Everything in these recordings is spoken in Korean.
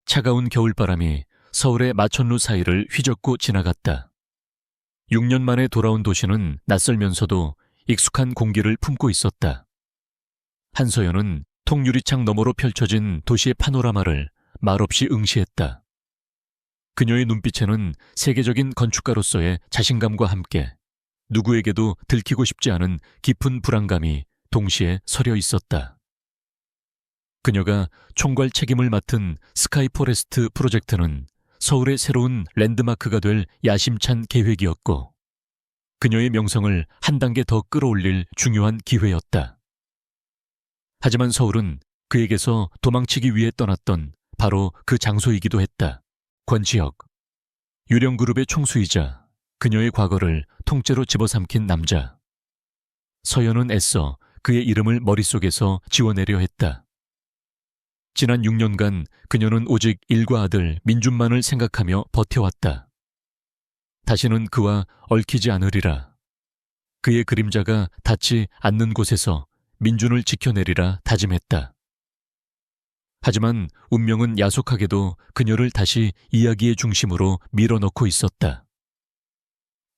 차가운 겨울바람이 서울의 마천루 사이를 휘젓고 지나갔다. 6년 만에 돌아온 도시는 낯설면서도 익숙한 공기를 품고 있었다. 한서연은 통유리창 너머로 펼쳐진 도시의 파노라마를 말없이 응시했다. 그녀의 눈빛에는 세계적인 건축가로서의 자신감과 함께 누구에게도 들키고 싶지 않은 깊은 불안감이 동시에 서려 있었다. 그녀가 총괄 책임을 맡은 스카이 포레스트 프로젝트는 서울의 새로운 랜드마크가 될 야심찬 계획이었고, 그녀의 명성을 한 단계 더 끌어올릴 중요한 기회였다. 하지만 서울은 그에게서 도망치기 위해 떠났던 바로 그 장소이기도 했다. 권지혁, 유령그룹의 총수이자 그녀의 과거를 통째로 집어삼킨 남자. 서연은 애써 그의 이름을 머릿속에서 지워내려 했다. 지난 6년간 그녀는 오직 일과 아들 민준만을 생각하며 버텨왔다. 다시는 그와 얽히지 않으리라. 그의 그림자가 닿지 않는 곳에서 민준을 지켜내리라 다짐했다. 하지만 운명은 야속하게도 그녀를 다시 이야기의 중심으로 밀어넣고 있었다.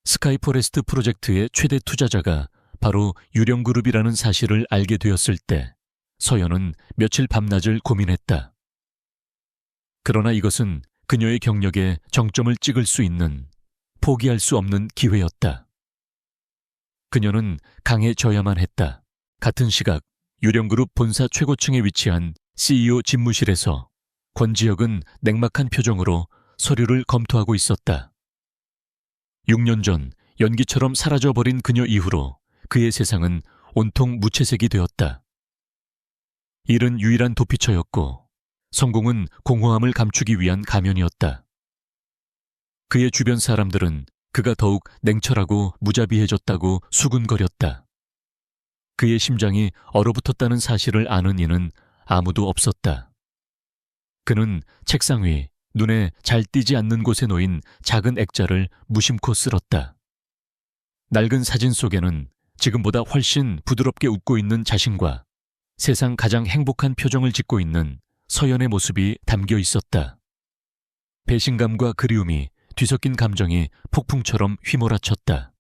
스카이포레스트 프로젝트의 최대 투자자가 바로 유령그룹이라는 사실을 알게 되었을 때 서연은 며칠 밤낮을 고민했다. 그러나 이것은 그녀의 경력에 정점을 찍을 수 있는, 포기할 수 없는 기회였다. 그녀는 강해져야만 했다. 같은 시각 유령그룹 본사 최고층에 위치한 CEO 집무실에서 권지혁은 냉막한 표정으로 서류를 검토하고 있었다. 6년 전 연기처럼 사라져버린 그녀 이후로 그의 세상은 온통 무채색이 되었다. 일은 유일한 도피처였고, 성공은 공허함을 감추기 위한 가면이었다. 그의 주변 사람들은 그가 더욱 냉철하고 무자비해졌다고 수군거렸다. 그의 심장이 얼어붙었다는 사실을 아는 이는 아무도 없었다. 그는 책상 위 눈에 잘 띄지 않는 곳에 놓인 작은 액자를 무심코 쓸었다. 낡은 사진 속에는 지금보다 훨씬 부드럽게 웃고 있는 자신과 세상 가장 행복한 표정을 짓고 있는 서연의 모습이 담겨 있었다. 배신감과 그리움이 뒤섞인 감정이 폭풍처럼 휘몰아쳤다.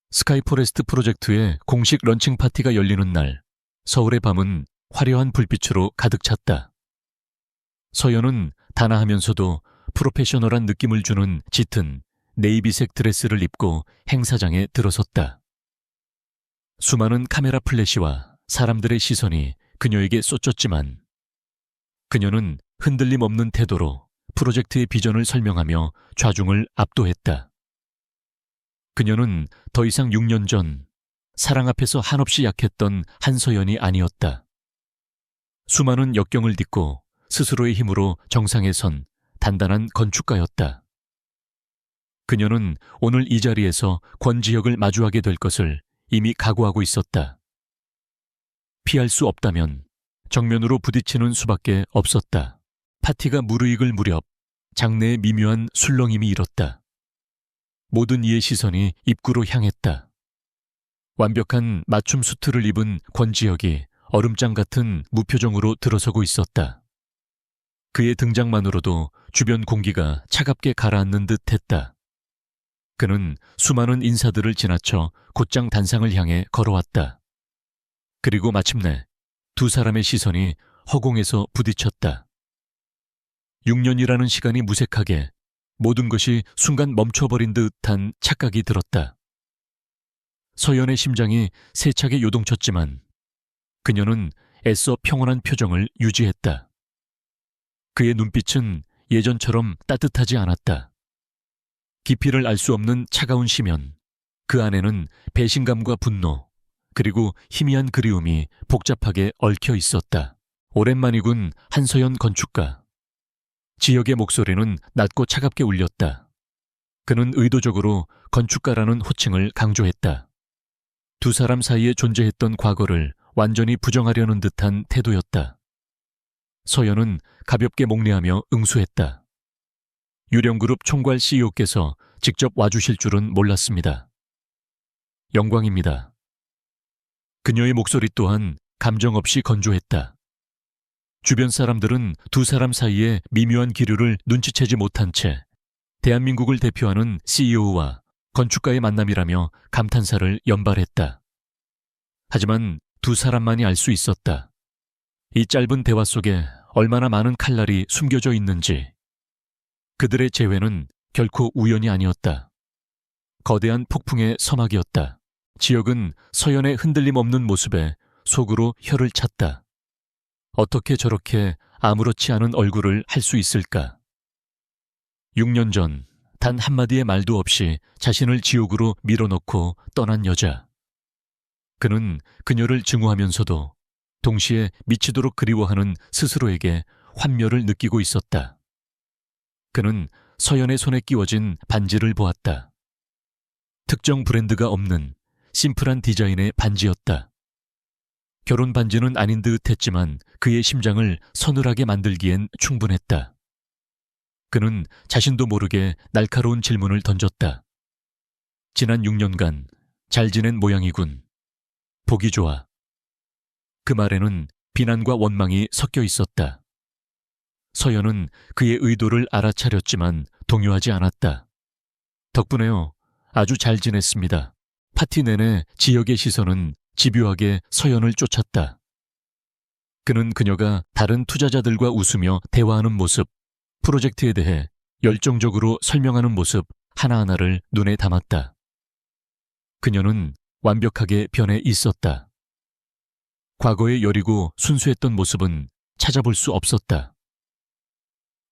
스카이포레스트 프로젝트의 공식 런칭 파티가 열리는 날, 서울의 밤은 화려한 불빛으로 가득 찼다. 서연은 단아하면서도 프로페셔널한 느낌을 주는 짙은 네이비색 드레스를 입고 행사장에 들어섰다. 수많은 카메라 플래시와 사람들의 시선이 그녀에게 쏟졌지만 그녀는 흔들림 없는 태도로 프로젝트의 비전을 설명하며 좌중을 압도했다. 그녀는 더 이상 6년 전 사랑 앞에서 한없이 약했던 한서연이 아니었다. 수많은 역경을 딛고 스스로의 힘으로 정상에 선 단단한 건축가였다. 그녀는 오늘 이 자리에서 권지혁을 마주하게 될 것을 이미 각오하고 있었다. 피할 수 없다면 정면으로 부딪히는 수밖에 없었다. 파티가 무르익을 무렵 장내의 미묘한 술렁임이 일었다. 모든 이의 시선이 입구로 향했다. 완벽한 맞춤 수트를 입은 권지혁이 얼음장 같은 무표정으로 들어서고 있었다. 그의 등장만으로도 주변 공기가 차갑게 가라앉는 듯 했다. 그는 수많은 인사들을 지나쳐 곧장 단상을 향해 걸어왔다. 그리고 마침내 두 사람의 시선이 허공에서 부딪혔다. 6년이라는 시간이 무색하게 모든 것이 순간 멈춰버린 듯한 착각이 들었다. 서연의 심장이 세차게 요동쳤지만 그녀는 애써 평온한 표정을 유지했다. 그의 눈빛은 예전처럼 따뜻하지 않았다. 깊이를 알 수 없는 차가운 심연, 그 안에는 배신감과 분노, 그리고 희미한 그리움이 복잡하게 얽혀 있었다. 오랜만이군 한서연 건축가. 지혁의 목소리는 낮고 차갑게 울렸다. 그는 의도적으로 건축가라는 호칭을 강조했다. 두 사람 사이에 존재했던 과거를 완전히 부정하려는 듯한 태도였다. 서연은 가볍게 목례하며 응수했다. 유령그룹 총괄 CEO께서 직접 와주실 줄은 몰랐습니다. 영광입니다. 그녀의 목소리 또한 감정 없이 건조했다. 주변 사람들은 두 사람 사이에 미묘한 기류를 눈치채지 못한 채 대한민국을 대표하는 CEO와 건축가의 만남이라며 감탄사를 연발했다. 하지만 두 사람만이 알 수 있었다. 이 짧은 대화 속에 얼마나 많은 칼날이 숨겨져 있는지. 그들의 재회는 결코 우연이 아니었다. 거대한 폭풍의 서막이었다. 지역은 서연의 흔들림 없는 모습에 속으로 혀를 찼다. 어떻게 저렇게 아무렇지 않은 얼굴을 할 수 있을까? 6년 전 단 한마디의 말도 없이 자신을 지옥으로 밀어넣고 떠난 여자. 그는 그녀를 증오하면서도 동시에 미치도록 그리워하는 스스로에게 환멸을 느끼고 있었다. 그는 서연의 손에 끼워진 반지를 보았다. 특정 브랜드가 없는 심플한 디자인의 반지였다. 결혼 반지는 아닌 듯 했지만 그의 심장을 서늘하게 만들기엔 충분했다. 그는 자신도 모르게 날카로운 질문을 던졌다. 지난 6년간 잘 지낸 모양이군. 보기 좋아. 그 말에는 비난과 원망이 섞여 있었다. 서연은 그의 의도를 알아차렸지만 동요하지 않았다. 덕분에요. 아주 잘 지냈습니다. 파티 내내 지역의 시선은 집요하게 서연을 쫓았다. 그는 그녀가 다른 투자자들과 웃으며 대화하는 모습, 프로젝트에 대해 열정적으로 설명하는 모습 하나하나를 눈에 담았다. 그녀는 완벽하게 변해 있었다. 과거에 여리고 순수했던 모습은 찾아볼 수 없었다.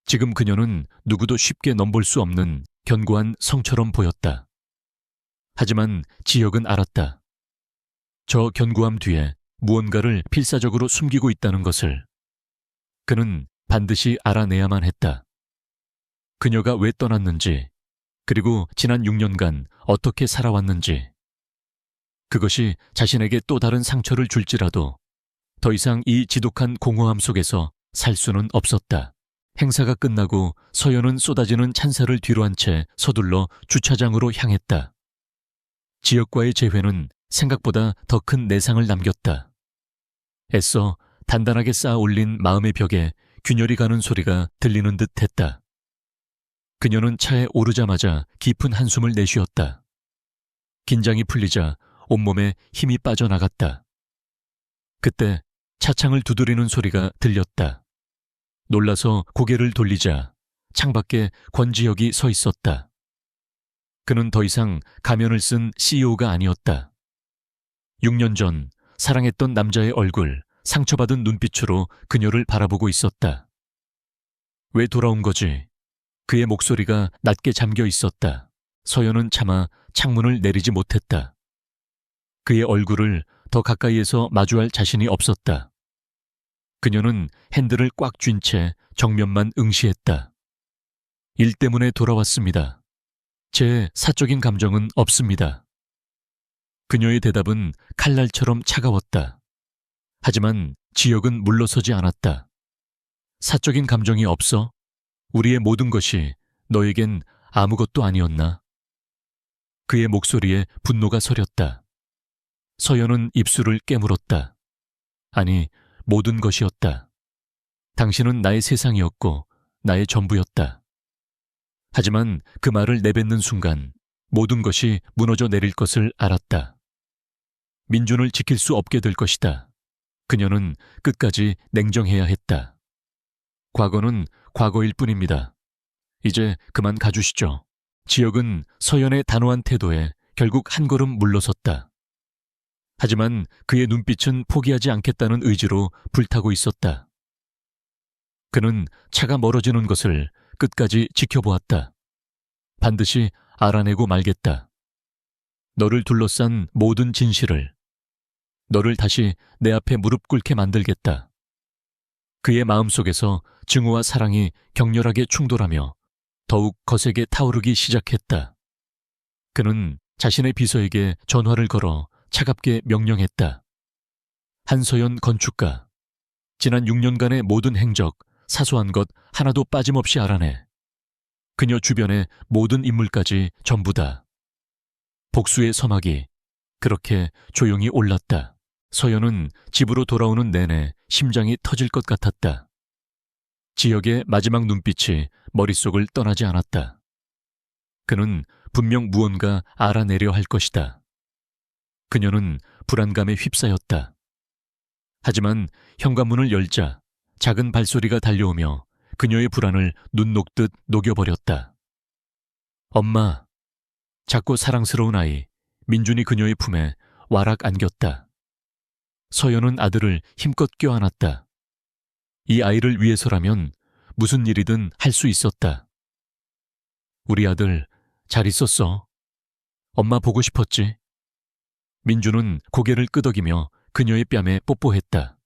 지금 그녀는 누구도 쉽게 넘볼 수 없는 견고한 성처럼 보였다. 하지만 지역은 알았다. 저 견고함 뒤에 무언가를 필사적으로 숨기고 있다는 것을. 그는 반드시 알아내야만 했다. 그녀가 왜 떠났는지, 그리고 지난 6년간 어떻게 살아왔는지. 그것이 자신에게 또 다른 상처를 줄지라도 더 이상 이 지독한 공허함 속에서 살 수는 없었다. 행사가 끝나고 서연은 쏟아지는 찬사를 뒤로한 채 서둘러 주차장으로 향했다. 지역과의 재회는 생각보다 더 큰 내상을 남겼다. 애써 단단하게 쌓아 올린 마음의 벽에 균열이 가는 소리가 들리는 듯 했다. 그녀는 차에 오르자마자 깊은 한숨을 내쉬었다. 긴장이 풀리자 온몸에 힘이 빠져나갔다. 그때 차창을 두드리는 소리가 들렸다. 놀라서 고개를 돌리자 창밖에 권지혁이 서 있었다. 그는 더 이상 가면을 쓴 CEO가 아니었다. 6년 전 사랑했던 남자의 얼굴, 상처받은 눈빛으로 그녀를 바라보고 있었다. 왜 돌아온 거지? 그의 목소리가 낮게 잠겨 있었다. 서연은 차마 창문을 내리지 못했다. 그의 얼굴을 더 가까이에서 마주할 자신이 없었다. 그녀는 핸들을 꽉 쥔 채 정면만 응시했다. 일 때문에 돌아왔습니다. 제 사적인 감정은 없습니다. 그녀의 대답은 칼날처럼 차가웠다. 하지만 지역은 물러서지 않았다. 사적인 감정이 없어? 우리의 모든 것이 너에겐 아무것도 아니었나? 그의 목소리에 분노가 서렸다. 서연은 입술을 깨물었다. 아니, 모든 것이었다. 당신은 나의 세상이었고 나의 전부였다. 하지만 그 말을 내뱉는 순간 모든 것이 무너져 내릴 것을 알았다. 민준을 지킬 수 없게 될 것이다. 그녀는 끝까지 냉정해야 했다. 과거는 과거일 뿐입니다. 이제 그만 가주시죠. 지역은 서연의 단호한 태도에 결국 한 걸음 물러섰다. 하지만 그의 눈빛은 포기하지 않겠다는 의지로 불타고 있었다. 그는 차가 멀어지는 것을 끝까지 지켜보았다. 반드시 알아내고 말겠다. 너를 둘러싼 모든 진실을, 너를 다시 내 앞에 무릎 꿇게 만들겠다. 그의 마음속에서 증오와 사랑이 격렬하게 충돌하며 더욱 거세게 타오르기 시작했다. 그는 자신의 비서에게 전화를 걸어 차갑게 명령했다. 한서연 건축가, 지난 6년간의 모든 행적, 사소한 것 하나도 빠짐없이 알아내. 그녀 주변의 모든 인물까지 전부 다. 복수의 서막이 그렇게 조용히 올랐다. 서연은 집으로 돌아오는 내내 심장이 터질 것 같았다. 지혁의 마지막 눈빛이 머릿속을 떠나지 않았다. 그는 분명 무언가 알아내려 할 것이다. 그녀는 불안감에 휩싸였다. 하지만 현관문을 열자 작은 발소리가 달려오며 그녀의 불안을 눈 녹듯 녹여버렸다. 엄마. 작고 사랑스러운 아이 민준이 그녀의 품에 와락 안겼다. 서연은 아들을 힘껏 껴안았다. 이 아이를 위해서라면 무슨 일이든 할 수 있었다. 우리 아들 잘 있었어. 엄마 보고 싶었지. 민준은 고개를 끄덕이며 그녀의 뺨에 뽀뽀했다.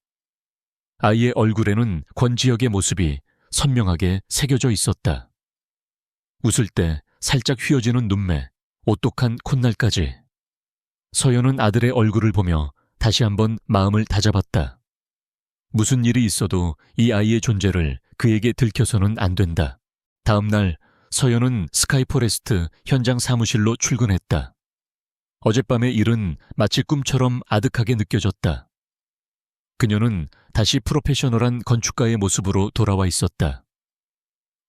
아이의 얼굴에는 권지혁의 모습이 선명하게 새겨져 있었다. 웃을 때 살짝 휘어지는 눈매, 오똑한 콧날까지. 서연은 아들의 얼굴을 보며 다시 한번 마음을 다잡았다. 무슨 일이 있어도 이 아이의 존재를 그에게 들켜서는 안 된다. 다음 날 서연은 스카이포레스트 현장 사무실로 출근했다. 어젯밤의 일은 마치 꿈처럼 아득하게 느껴졌다. 그녀는 다시 프로페셔널한 건축가의 모습으로 돌아와 있었다.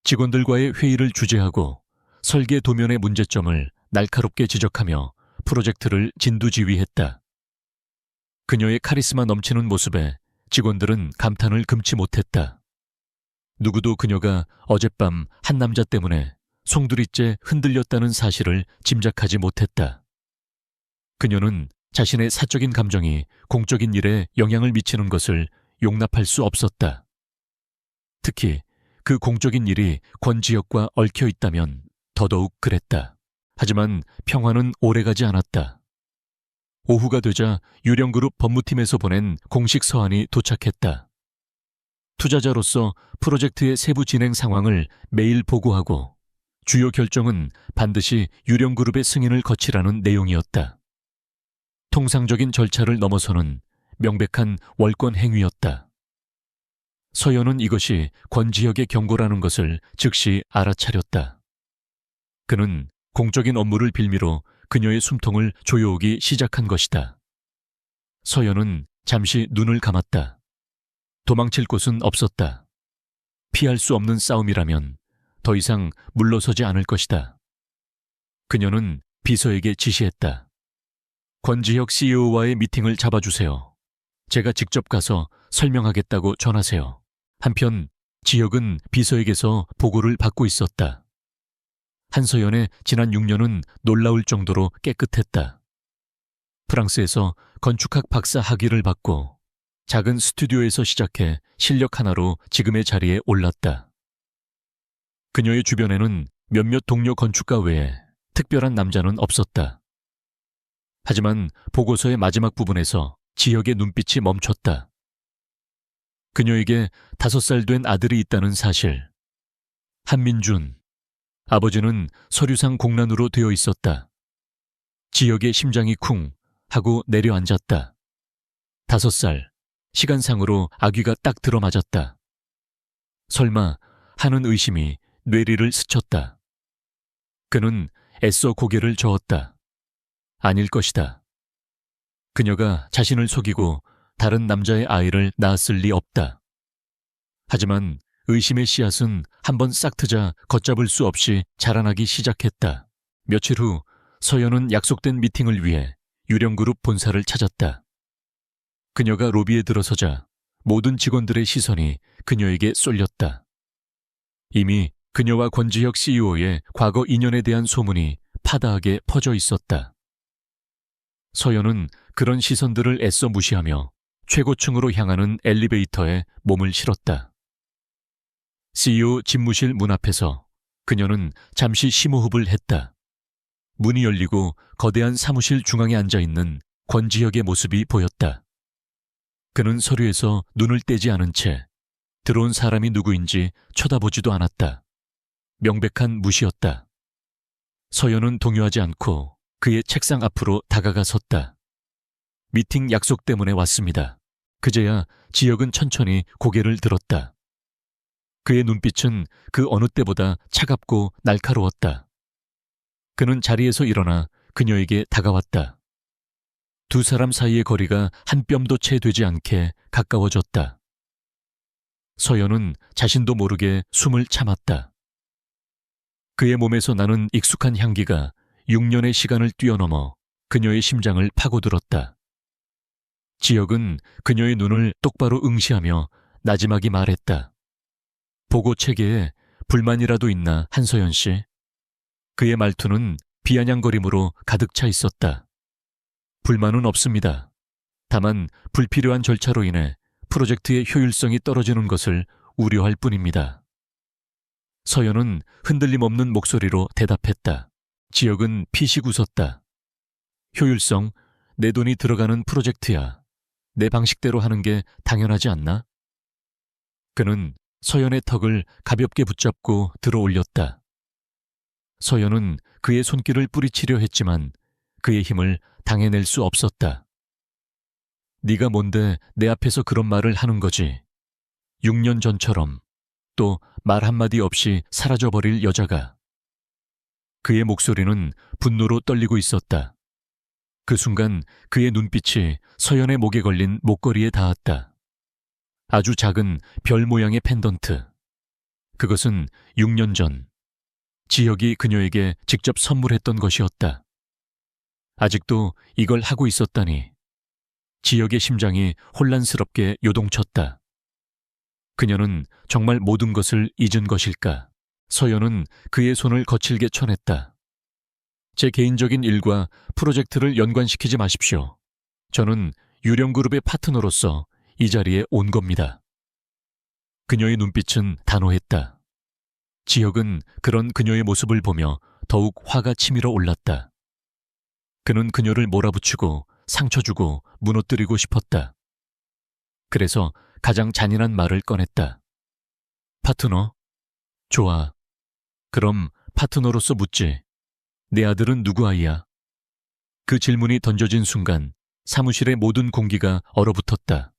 직원들과의 회의를 주재하고 설계 도면의 문제점을 날카롭게 지적하며 프로젝트를 진두지휘했다. 그녀의 카리스마 넘치는 모습에 직원들은 감탄을 금치 못했다. 누구도 그녀가 어젯밤 한 남자 때문에 송두리째 흔들렸다는 사실을 짐작하지 못했다. 그녀는 자신의 사적인 감정이 공적인 일에 영향을 미치는 것을 용납할 수 없었다. 특히 그 공적인 일이 권지혁과 얽혀 있다면 더더욱 그랬다. 하지만 평화는 오래가지 않았다. 오후가 되자 유령그룹 법무팀에서 보낸 공식 서한이 도착했다. 투자자로서 프로젝트의 세부 진행 상황을 매일 보고하고 주요 결정은 반드시 유령그룹의 승인을 거치라는 내용이었다. 통상적인 절차를 넘어서는 명백한 월권 행위였다. 서연은 이것이 권지혁의 경고라는 것을 즉시 알아차렸다. 그는 공적인 업무를 빌미로 그녀의 숨통을 조여오기 시작한 것이다. 서연은 잠시 눈을 감았다. 도망칠 곳은 없었다. 피할 수 없는 싸움이라면 더 이상 물러서지 않을 것이다. 그녀는 비서에게 지시했다. 권지혁 CEO와의 미팅을 잡아주세요. 제가 직접 가서 설명하겠다고 전하세요. 한편 지혁은 비서에게서 보고를 받고 있었다. 한서연의 지난 6년은 놀라울 정도로 깨끗했다. 프랑스에서 건축학 박사 학위를 받고 작은 스튜디오에서 시작해 실력 하나로 지금의 자리에 올랐다. 그녀의 주변에는 몇몇 동료 건축가 외에 특별한 남자는 없었다. 하지만 보고서의 마지막 부분에서 지혁의 눈빛이 멈췄다. 그녀에게 5살 된 아들이 있다는 사실. 한민준. 아버지는 서류상 공란으로 되어 있었다. 지혁의 심장이 쿵 하고 내려앉았다. 5살. 시간상으로 아귀가 딱 들어맞았다. 설마 하는 의심이 뇌리를 스쳤다. 그는 애써 고개를 저었다. 아닐 것이다. 그녀가 자신을 속이고 다른 남자의 아이를 낳았을 리 없다. 하지만 의심의 씨앗은 한번 싹 트자 걷잡을 수 없이 자라나기 시작했다. 며칠 후 서연은 약속된 미팅을 위해 유령그룹 본사를 찾았다. 그녀가 로비에 들어서자 모든 직원들의 시선이 그녀에게 쏠렸다. 이미 그녀와 권지혁 CEO의 과거 인연에 대한 소문이 파다하게 퍼져 있었다. 서연은 그런 시선들을 애써 무시하며 최고층으로 향하는 엘리베이터에 몸을 실었다. CEO 집무실 문 앞에서 그녀는 잠시 심호흡을 했다. 문이 열리고 거대한 사무실 중앙에 앉아있는 권지혁의 모습이 보였다. 그는 서류에서 눈을 떼지 않은 채 들어온 사람이 누구인지 쳐다보지도 않았다. 명백한 무시였다. 서연은 동요하지 않고 그의 책상 앞으로 다가가 섰다. 미팅 약속 때문에 왔습니다. 그제야 지혁은 천천히 고개를 들었다. 그의 눈빛은 그 어느 때보다 차갑고 날카로웠다. 그는 자리에서 일어나 그녀에게 다가왔다. 두 사람 사이의 거리가 한 뼘도 채 되지 않게 가까워졌다. 서연은 자신도 모르게 숨을 참았다. 그의 몸에서 나는 익숙한 향기가 6년의 시간을 뛰어넘어 그녀의 심장을 파고들었다. 지혁은 그녀의 눈을 똑바로 응시하며 나지막이 말했다. 보고 체계에 불만이라도 있나, 한서연 씨? 그의 말투는 비아냥거림으로 가득 차 있었다. 불만은 없습니다. 다만 불필요한 절차로 인해 프로젝트의 효율성이 떨어지는 것을 우려할 뿐입니다. 서연은 흔들림 없는 목소리로 대답했다. 지혁은 피식 웃었다. 효율성, 내 돈이 들어가는 프로젝트야. 내 방식대로 하는 게 당연하지 않나? 그는 서연의 턱을 가볍게 붙잡고 들어 올렸다. 서연은 그의 손길을 뿌리치려 했지만 그의 힘을 당해낼 수 없었다. 네가 뭔데 내 앞에서 그런 말을 하는 거지. 6년 전처럼 또 말 한마디 없이 사라져버릴 여자가. 그의 목소리는 분노로 떨리고 있었다. 그 순간 그의 눈빛이 서연의 목에 걸린 목걸이에 닿았다. 아주 작은 별 모양의 펜던트. 그것은 6년 전 지혁이 그녀에게 직접 선물했던 것이었다. 아직도 이걸 하고 있었다니. 지혁의 심장이 혼란스럽게 요동쳤다. 그녀는 정말 모든 것을 잊은 것일까? 서연은 그의 손을 거칠게 쳐냈다. 제 개인적인 일과 프로젝트를 연관시키지 마십시오. 저는 유령그룹의 파트너로서 이 자리에 온 겁니다. 그녀의 눈빛은 단호했다. 지혁은 그런 그녀의 모습을 보며 더욱 화가 치밀어 올랐다. 그는 그녀를 몰아붙이고 상처 주고 무너뜨리고 싶었다. 그래서 가장 잔인한 말을 꺼냈다. 파트너? 좋아. 그럼 파트너로서 묻지. 내 아들은 누구 아이야? 그 질문이 던져진 순간 사무실의 모든 공기가 얼어붙었다.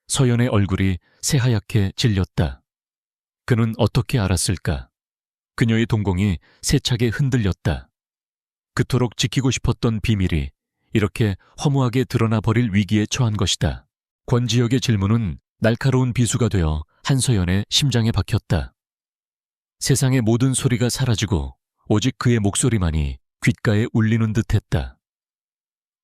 서연의 얼굴이 새하얗게 질렸다. 그는 어떻게 알았을까? 그녀의 동공이 세차게 흔들렸다. 그토록 지키고 싶었던 비밀이 이렇게 허무하게 드러나 버릴 위기에 처한 것이다. 권지혁의 질문은 날카로운 비수가 되어 한서연의 심장에 박혔다. 세상의 모든 소리가 사라지고 오직 그의 목소리만이 귓가에 울리는 듯했다.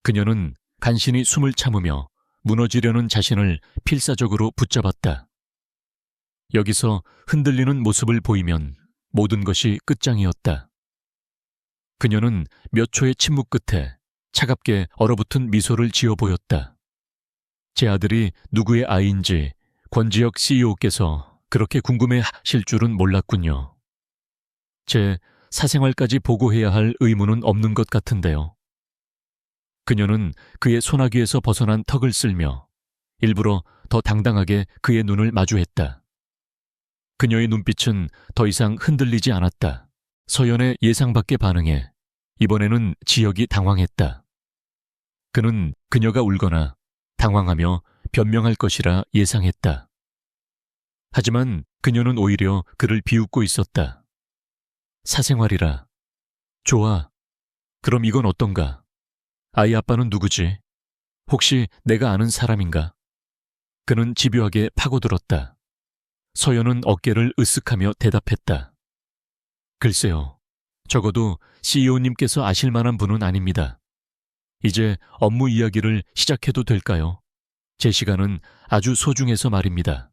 그녀는 간신히 숨을 참으며 무너지려는 자신을 필사적으로 붙잡았다. 여기서 흔들리는 모습을 보이면 모든 것이 끝장이었다. 그녀는 몇 초의 침묵 끝에 차갑게 얼어붙은 미소를 지어 보였다. 제 아들이 누구의 아이인지 권지혁 CEO께서 그렇게 궁금해하실 줄은 몰랐군요. 제 사생활까지 보고해야 할 의무는 없는 것 같은데요. 그녀는 그의 소나귀에서 벗어난 턱을 쓸며 일부러 더 당당하게 그의 눈을 마주했다. 그녀의 눈빛은 더 이상 흔들리지 않았다. 서연의 예상 밖의 반응에 이번에는 지혁이 당황했다. 그는 그녀가 울거나 당황하며 변명할 것이라 예상했다. 하지만 그녀는 오히려 그를 비웃고 있었다. 사생활이라. 좋아. 그럼 이건 어떤가? 아이 아빠는 누구지? 혹시 내가 아는 사람인가? 그는 집요하게 파고들었다. 서연은 어깨를 으쓱하며 대답했다. 글쎄요. 적어도 CEO님께서 아실 만한 분은 아닙니다. 이제 업무 이야기를 시작해도 될까요? 제 시간은 아주 소중해서 말입니다.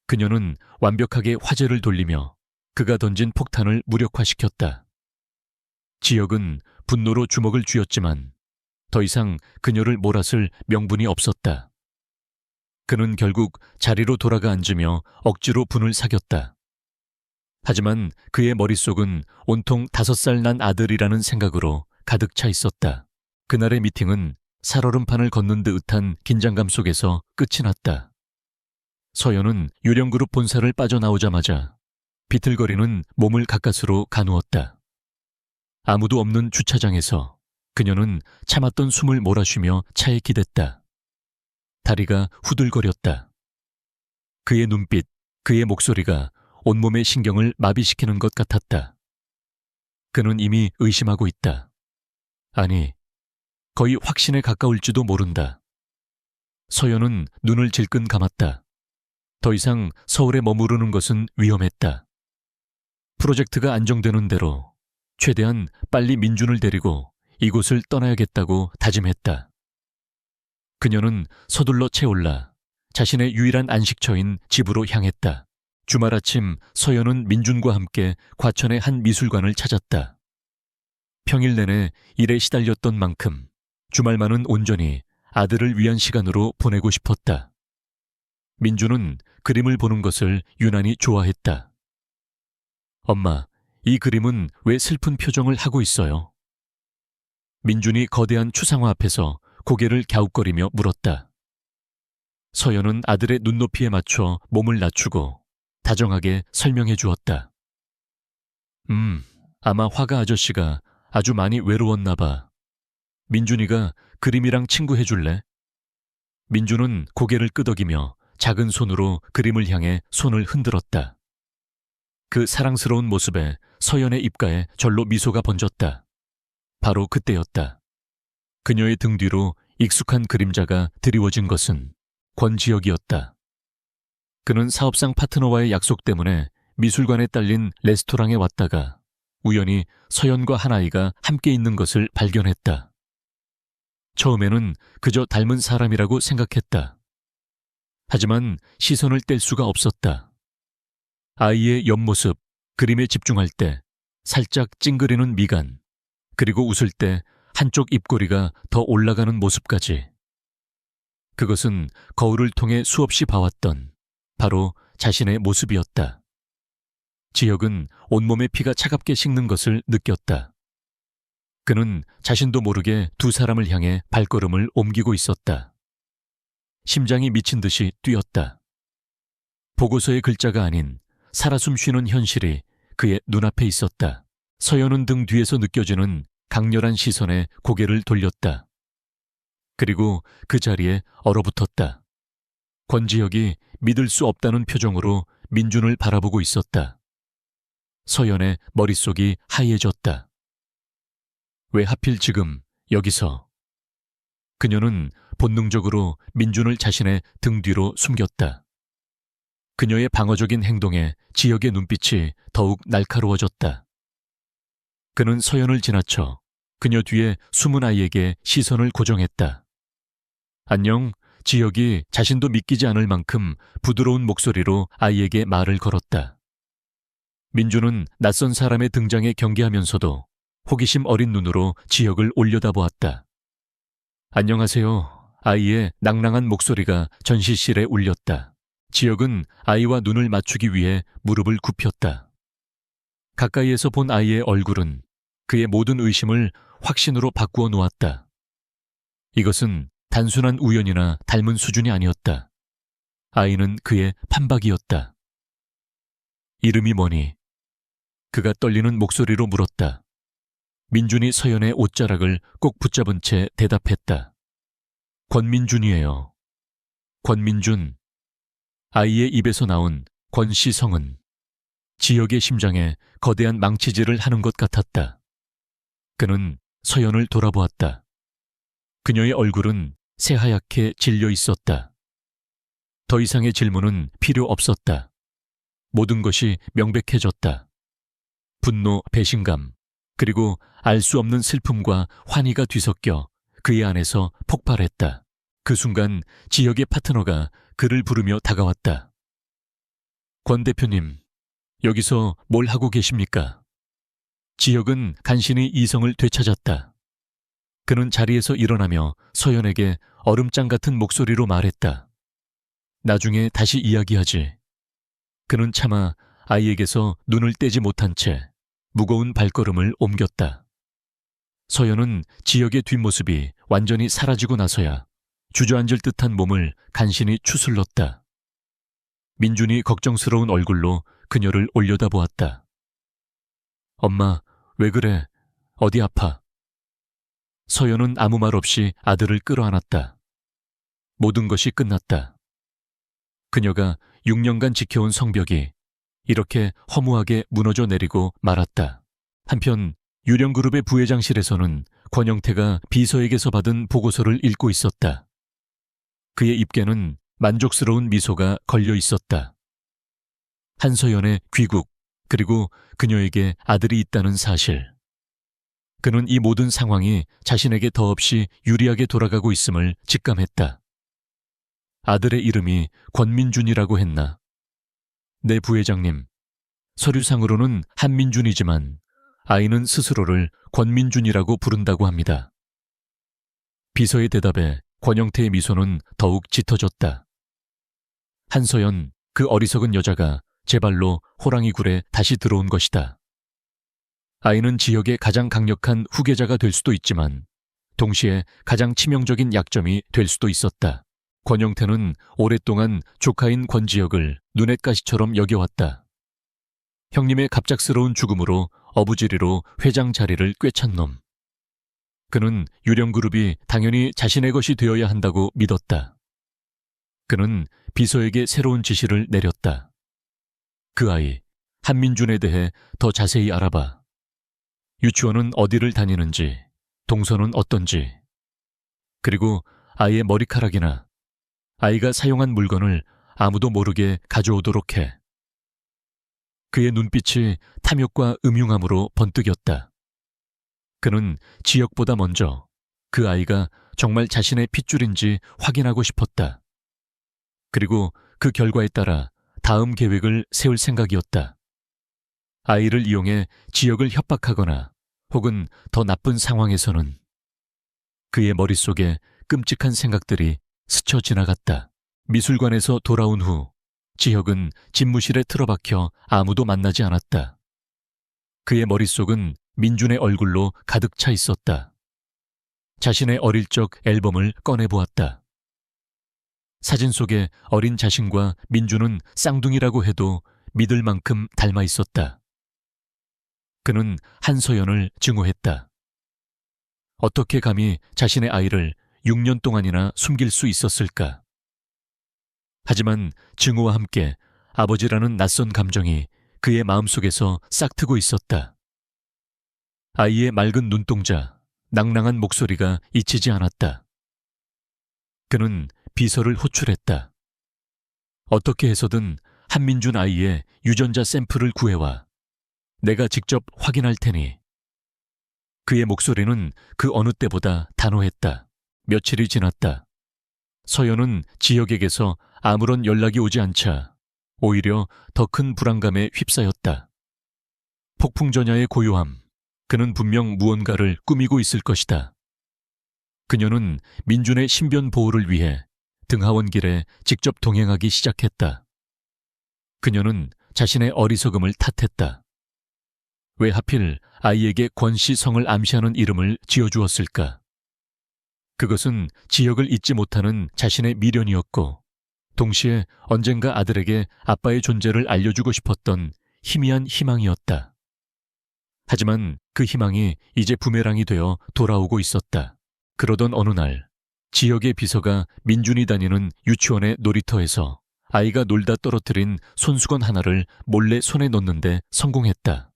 그녀는 완벽하게 화제를 돌리며 그가 던진 폭탄을 무력화시켰다. 지혁은 분노로 주먹을 쥐었지만 더 이상 그녀를 몰아쓸 명분이 없었다. 그는 결국 자리로 돌아가 앉으며 억지로 분을 사겼다. 하지만 그의 머릿속은 온통 5살 난 아들이라는 생각으로 가득 차 있었다. 그날의 미팅은 살얼음판을 걷는 듯한 긴장감 속에서 끝이 났다. 서연은 유령그룹 본사를 빠져나오자마자 비틀거리는 몸을 가까스로 가누었다. 아무도 없는 주차장에서 그녀는 참았던 숨을 몰아쉬며 차에 기댔다. 다리가 후들거렸다. 그의 눈빛, 그의 목소리가 온몸의 신경을 마비시키는 것 같았다. 그는 이미 의심하고 있다. 아니, 거의 확신에 가까울지도 모른다. 서연은 눈을 질끈 감았다. 더 이상 서울에 머무르는 것은 위험했다. 프로젝트가 안정되는 대로 최대한 빨리 민준을 데리고 이곳을 떠나야겠다고 다짐했다. 그녀는 서둘러 채올라 자신의 유일한 안식처인 집으로 향했다. 주말 아침 서연은 민준과 함께 과천의 한 미술관을 찾았다. 평일 내내 일에 시달렸던 만큼 주말만은 온전히 아들을 위한 시간으로 보내고 싶었다. 민준은 그림을 보는 것을 유난히 좋아했다. 엄마, 이 그림은 왜 슬픈 표정을 하고 있어요? 민준이 거대한 추상화 앞에서 고개를 갸웃거리며 물었다. 서연은 아들의 눈높이에 맞춰 몸을 낮추고 다정하게 설명해 주었다. 아마 화가 아저씨가 아주 많이 외로웠나 봐. 민준이가 그림이랑 친구해 줄래? 민준은 고개를 끄덕이며 작은 손으로 그림을 향해 손을 흔들었다. 그 사랑스러운 모습에 서연의 입가에 절로 미소가 번졌다. 바로 그때였다. 그녀의 등 뒤로 익숙한 그림자가 드리워진 것은 권지혁이었다. 그는 사업상 파트너와의 약속 때문에 미술관에 딸린 레스토랑에 왔다가 우연히 서연과 한 아이가 함께 있는 것을 발견했다. 처음에는 그저 닮은 사람이라고 생각했다. 하지만 시선을 뗄 수가 없었다. 아이의 옆모습, 그림에 집중할 때 살짝 찡그리는 미간, 그리고 웃을 때 한쪽 입꼬리가 더 올라가는 모습까지. 그것은 거울을 통해 수없이 봐왔던 바로 자신의 모습이었다. 지혁은 온몸의 피가 차갑게 식는 것을 느꼈다. 그는 자신도 모르게 두 사람을 향해 발걸음을 옮기고 있었다. 심장이 미친 듯이 뛰었다. 보고서의 글자가 아닌 살아숨 쉬는 현실이 그의 눈앞에 있었다. 서연은 등 뒤에서 느껴지는 강렬한 시선에 고개를 돌렸다. 그리고 그 자리에 얼어붙었다. 권지혁이 믿을 수 없다는 표정으로 민준을 바라보고 있었다. 서연의 머릿속이 하얘졌다. 왜 하필 지금 여기서? 그녀는 본능적으로 민준을 자신의 등 뒤로 숨겼다. 그녀의 방어적인 행동에 지혁의 눈빛이 더욱 날카로워졌다. 그는 서연을 지나쳐 그녀 뒤에 숨은 아이에게 시선을 고정했다. 안녕, 지혁이 자신도 믿기지 않을 만큼 부드러운 목소리로 아이에게 말을 걸었다. 민준은 낯선 사람의 등장에 경계하면서도 호기심 어린 눈으로 지혁을 올려다보았다. 안녕하세요. 아이의 낭랑한 목소리가 전시실에 울렸다. 지혁은 아이와 눈을 맞추기 위해 무릎을 굽혔다. 가까이에서 본 아이의 얼굴은 그의 모든 의심을 확신으로 바꾸어 놓았다. 이것은 단순한 우연이나 닮은 수준이 아니었다. 아이는 그의 판박이었다. 이름이 뭐니? 그가 떨리는 목소리로 물었다. 민준이 서연의 옷자락을 꼭 붙잡은 채 대답했다. 권민준이에요. 권민준. 아이의 입에서 나온 권씨성은 지혁의 심장에 거대한 망치질을 하는 것 같았다. 그는 서연을 돌아보았다. 그녀의 얼굴은 새하얗게 질려 있었다. 더 이상의 질문은 필요 없었다. 모든 것이 명백해졌다. 분노, 배신감, 그리고 알 수 없는 슬픔과 환희가 뒤섞여 그의 안에서 폭발했다. 그 순간 지혁의 파트너가 그를 부르며 다가왔다. 권 대표님, 여기서 뭘 하고 계십니까? 지혁은 간신히 이성을 되찾았다. 그는 자리에서 일어나며 서연에게 얼음장 같은 목소리로 말했다. 나중에 다시 이야기하지. 그는 차마 아이에게서 눈을 떼지 못한 채 무거운 발걸음을 옮겼다. 서연은 지혁의 뒷모습이 완전히 사라지고 나서야 주저앉을 듯한 몸을 간신히 추슬렀다. 민준이 걱정스러운 얼굴로 그녀를 올려다보았다. 엄마, 왜 그래? 어디 아파? 서연은 아무 말 없이 아들을 끌어안았다. 모든 것이 끝났다. 그녀가 6년간 지켜온 성벽이 이렇게 허무하게 무너져 내리고 말았다. 한편 유령그룹의 부회장실에서는 권영태가 비서에게서 받은 보고서를 읽고 있었다. 그의 입계는 만족스러운 미소가 걸려 있었다. 한서연의 귀국, 그리고 그녀에게 아들이 있다는 사실. 그는 이 모든 상황이 자신에게 더없이 유리하게 돌아가고 있음을 직감했다. 아들의 이름이 권민준이라고 했나? 네, 부회장님. 서류상으로는 한민준이지만 아이는 스스로를 권민준이라고 부른다고 합니다. 비서의 대답에 권영태의 미소는 더욱 짙어졌다. 한서연, 그 어리석은 여자가 제 발로 호랑이 굴에 다시 들어온 것이다. 아이는 지역의 가장 강력한 후계자가 될 수도 있지만 동시에 가장 치명적인 약점이 될 수도 있었다. 권영태는 오랫동안 조카인 권지혁을 눈엣 가시처럼 여겨왔다. 형님의 갑작스러운 죽음으로 어부지리로 회장 자리를 꿰찬 놈. 그는 유령그룹이 당연히 자신의 것이 되어야 한다고 믿었다. 그는 비서에게 새로운 지시를 내렸다. 그 아이, 한민준에 대해 더 자세히 알아봐. 유치원은 어디를 다니는지, 동선은 어떤지, 그리고 아이의 머리카락이나 아이가 사용한 물건을 아무도 모르게 가져오도록 해. 그의 눈빛이 탐욕과 음흉함으로 번뜩였다. 그는 지역보다 먼저 그 아이가 정말 자신의 핏줄인지 확인하고 싶었다. 그리고 그 결과에 따라 다음 계획을 세울 생각이었다. 아이를 이용해 지역을 협박하거나 혹은 더 나쁜 상황에서는 그의 머릿속에 끔찍한 생각들이 스쳐 지나갔다. 미술관에서 돌아온 후 지혁은 집무실에 틀어박혀 아무도 만나지 않았다. 그의 머릿속은 민준의 얼굴로 가득 차 있었다. 자신의 어릴 적 앨범을 꺼내보았다. 사진 속에 어린 자신과 민준은 쌍둥이라고 해도 믿을 만큼 닮아 있었다. 그는 한서연을 증오했다. 어떻게 감히 자신의 아이를 6년 동안이나 숨길 수 있었을까? 하지만 증오와 함께 아버지라는 낯선 감정이 그의 마음속에서 싹트고 있었다. 아이의 맑은 눈동자, 낭랑한 목소리가 잊히지 않았다. 그는 비서를 호출했다. 어떻게 해서든 한민준 아이의 유전자 샘플을 구해와. 내가 직접 확인할 테니. 그의 목소리는 그 어느 때보다 단호했다. 며칠이 지났다. 서연은 지혁에게서 아무런 연락이 오지 않자 오히려 더 큰 불안감에 휩싸였다. 폭풍전야의 고요함. 그는 분명 무언가를 꾸미고 있을 것이다. 그녀는 민준의 신변 보호를 위해 등하원길에 직접 동행하기 시작했다. 그녀는 자신의 어리석음을 탓했다. 왜 하필 아이에게 권씨 성을 암시하는 이름을 지어주었을까? 그것은 지역을 잊지 못하는 자신의 미련이었고 동시에 언젠가 아들에게 아빠의 존재를 알려주고 싶었던 희미한 희망이었다. 하지만 그 희망이 이제 부메랑이 되어 돌아오고 있었다. 그러던 어느 날 지역의 비서가 민준이 다니는 유치원의 놀이터에서 아이가 놀다 떨어뜨린 손수건 하나를 몰래 손에 넣는데 성공했다.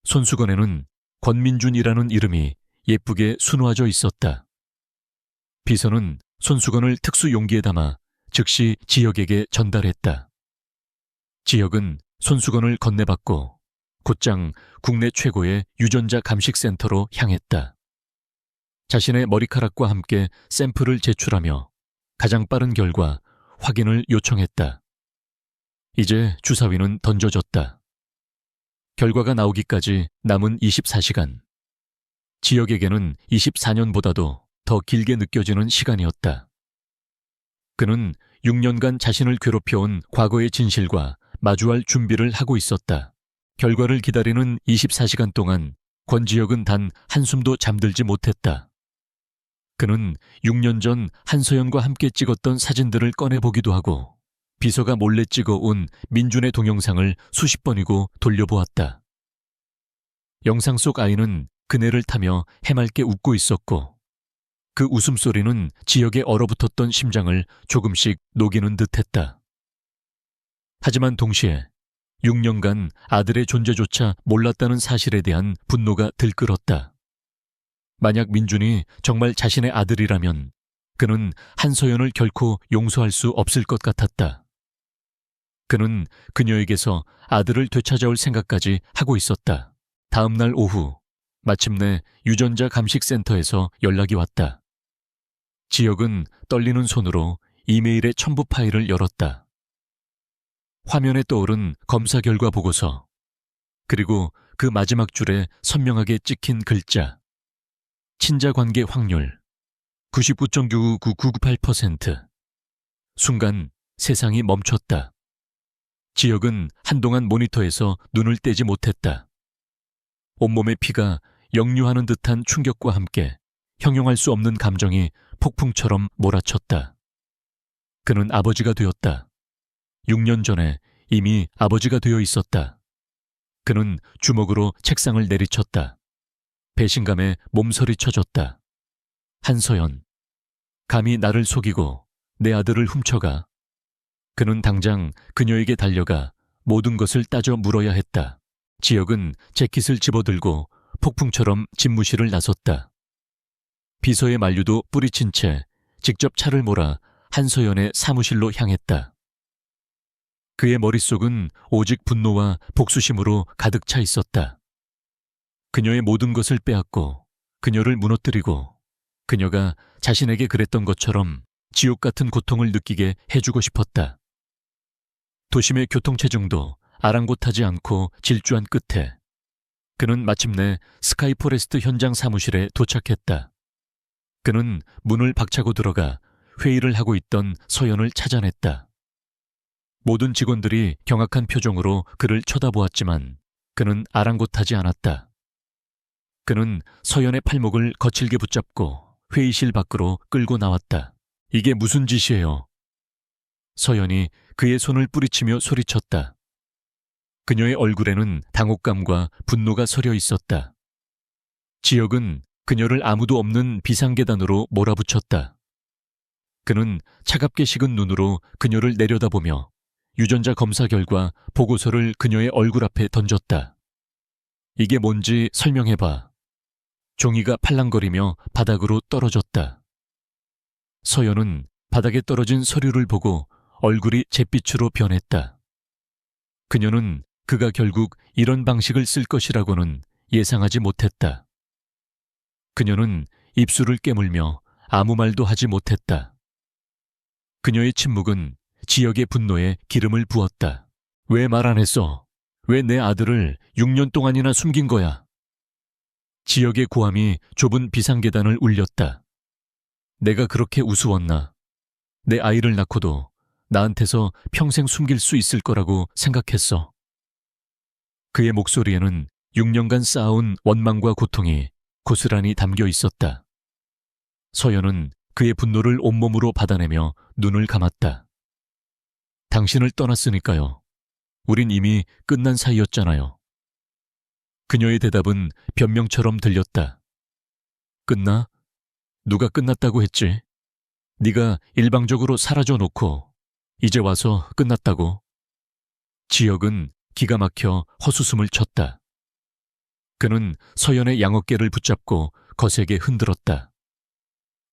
손수건에는 권민준이라는 이름이 예쁘게 수놓아져 있었다. 비서는 손수건을 특수 용기에 담아 즉시 지혁에게 전달했다. 지혁은 손수건을 건네받고 곧장 국내 최고의 유전자 감식센터로 향했다. 자신의 머리카락과 함께 샘플을 제출하며 가장 빠른 결과 확인을 요청했다. 이제 주사위는 던져졌다. 결과가 나오기까지 남은 24시간. 지혁에게는 24년보다도 더 길게 느껴지는 시간이었다. 그는 6년간 자신을 괴롭혀온 과거의 진실과 마주할 준비를 하고 있었다. 결과를 기다리는 24시간 동안 권지혁은 단 한숨도 잠들지 못했다. 그는 6년 전 한서연과 함께 찍었던 사진들을 꺼내보기도 하고 비서가 몰래 찍어온 민준의 동영상을 수십 번이고 돌려보았다. 영상 속 아이는 그네를 타며 해맑게 웃고 있었고 그 웃음소리는 지역에 얼어붙었던 심장을 조금씩 녹이는 듯했다. 하지만 동시에 6년간 아들의 존재조차 몰랐다는 사실에 대한 분노가 들끓었다. 만약 민준이 정말 자신의 아들이라면 그는 한서연을 결코 용서할 수 없을 것 같았다. 그는 그녀에게서 아들을 되찾아올 생각까지 하고 있었다. 다음 날 오후 마침내 유전자 감식센터에서 연락이 왔다. 지혁은 떨리는 손으로 이메일의 첨부 파일을 열었다. 화면에 떠오른 검사 결과 보고서, 그리고 그 마지막 줄에 선명하게 찍힌 글자. 친자 관계 확률 99.99998%. 순간 세상이 멈췄다. 지혁은 한동안 모니터에서 눈을 떼지 못했다. 온몸의 피가 역류하는 듯한 충격과 함께 형용할 수 없는 감정이 폭풍처럼 몰아쳤다. 그는 아버지가 되었다. 6년 전에 이미 아버지가 되어 있었다. 그는 주먹으로 책상을 내리쳤다. 배신감에 몸서리쳐졌다. 한서연, 감히 나를 속이고 내 아들을 훔쳐가. 그는 당장 그녀에게 달려가 모든 것을 따져 물어야 했다. 지혁은 재킷을 집어들고 폭풍처럼 집무실을 나섰다. 비서의 만류도 뿌리친 채 직접 차를 몰아 한서연의 사무실로 향했다. 그의 머릿속은 오직 분노와 복수심으로 가득 차 있었다. 그녀의 모든 것을 빼앗고 그녀를 무너뜨리고 그녀가 자신에게 그랬던 것처럼 지옥 같은 고통을 느끼게 해주고 싶었다. 도심의 교통체증도 아랑곳하지 않고 질주한 끝에 그는 마침내 스카이포레스트 현장 사무실에 도착했다. 그는 문을 박차고 들어가 회의를 하고 있던 서연을 찾아냈다. 모든 직원들이 경악한 표정으로 그를 쳐다보았지만 그는 아랑곳하지 않았다. 그는 서연의 팔목을 거칠게 붙잡고 회의실 밖으로 끌고 나왔다. 이게 무슨 짓이에요? 서연이 그의 손을 뿌리치며 소리쳤다. 그녀의 얼굴에는 당혹감과 분노가 서려 있었다. 지혁은 그녀를 아무도 없는 비상계단으로 몰아붙였다. 그는 차갑게 식은 눈으로 그녀를 내려다보며 유전자 검사 결과 보고서를 그녀의 얼굴 앞에 던졌다. 이게 뭔지 설명해봐. 종이가 팔랑거리며 바닥으로 떨어졌다. 서연은 바닥에 떨어진 서류를 보고 얼굴이 잿빛으로 변했다. 그녀는 그가 결국 이런 방식을 쓸 것이라고는 예상하지 못했다. 그녀는 입술을 깨물며 아무 말도 하지 못했다. 그녀의 침묵은 지혁의 분노에 기름을 부었다. 왜 말 안 했어? 왜 내 아들을 6년 동안이나 숨긴 거야? 지혁의 고함이 좁은 비상계단을 울렸다. 내가 그렇게 우스웠나? 내 아이를 낳고도 나한테서 평생 숨길 수 있을 거라고 생각했어. 그의 목소리에는 6년간 쌓아온 원망과 고통이 고스란히 담겨 있었다. 서연은 그의 분노를 온몸으로 받아내며 눈을 감았다. 당신을 떠났으니까요. 우린 이미 끝난 사이였잖아요. 그녀의 대답은 변명처럼 들렸다. 끝나? 누가 끝났다고 했지? 네가 일방적으로 사라져 놓고 이제 와서 끝났다고. 지혁은 기가 막혀 헛웃음을 쳤다. 그는 서연의 양어깨를 붙잡고 거세게 흔들었다.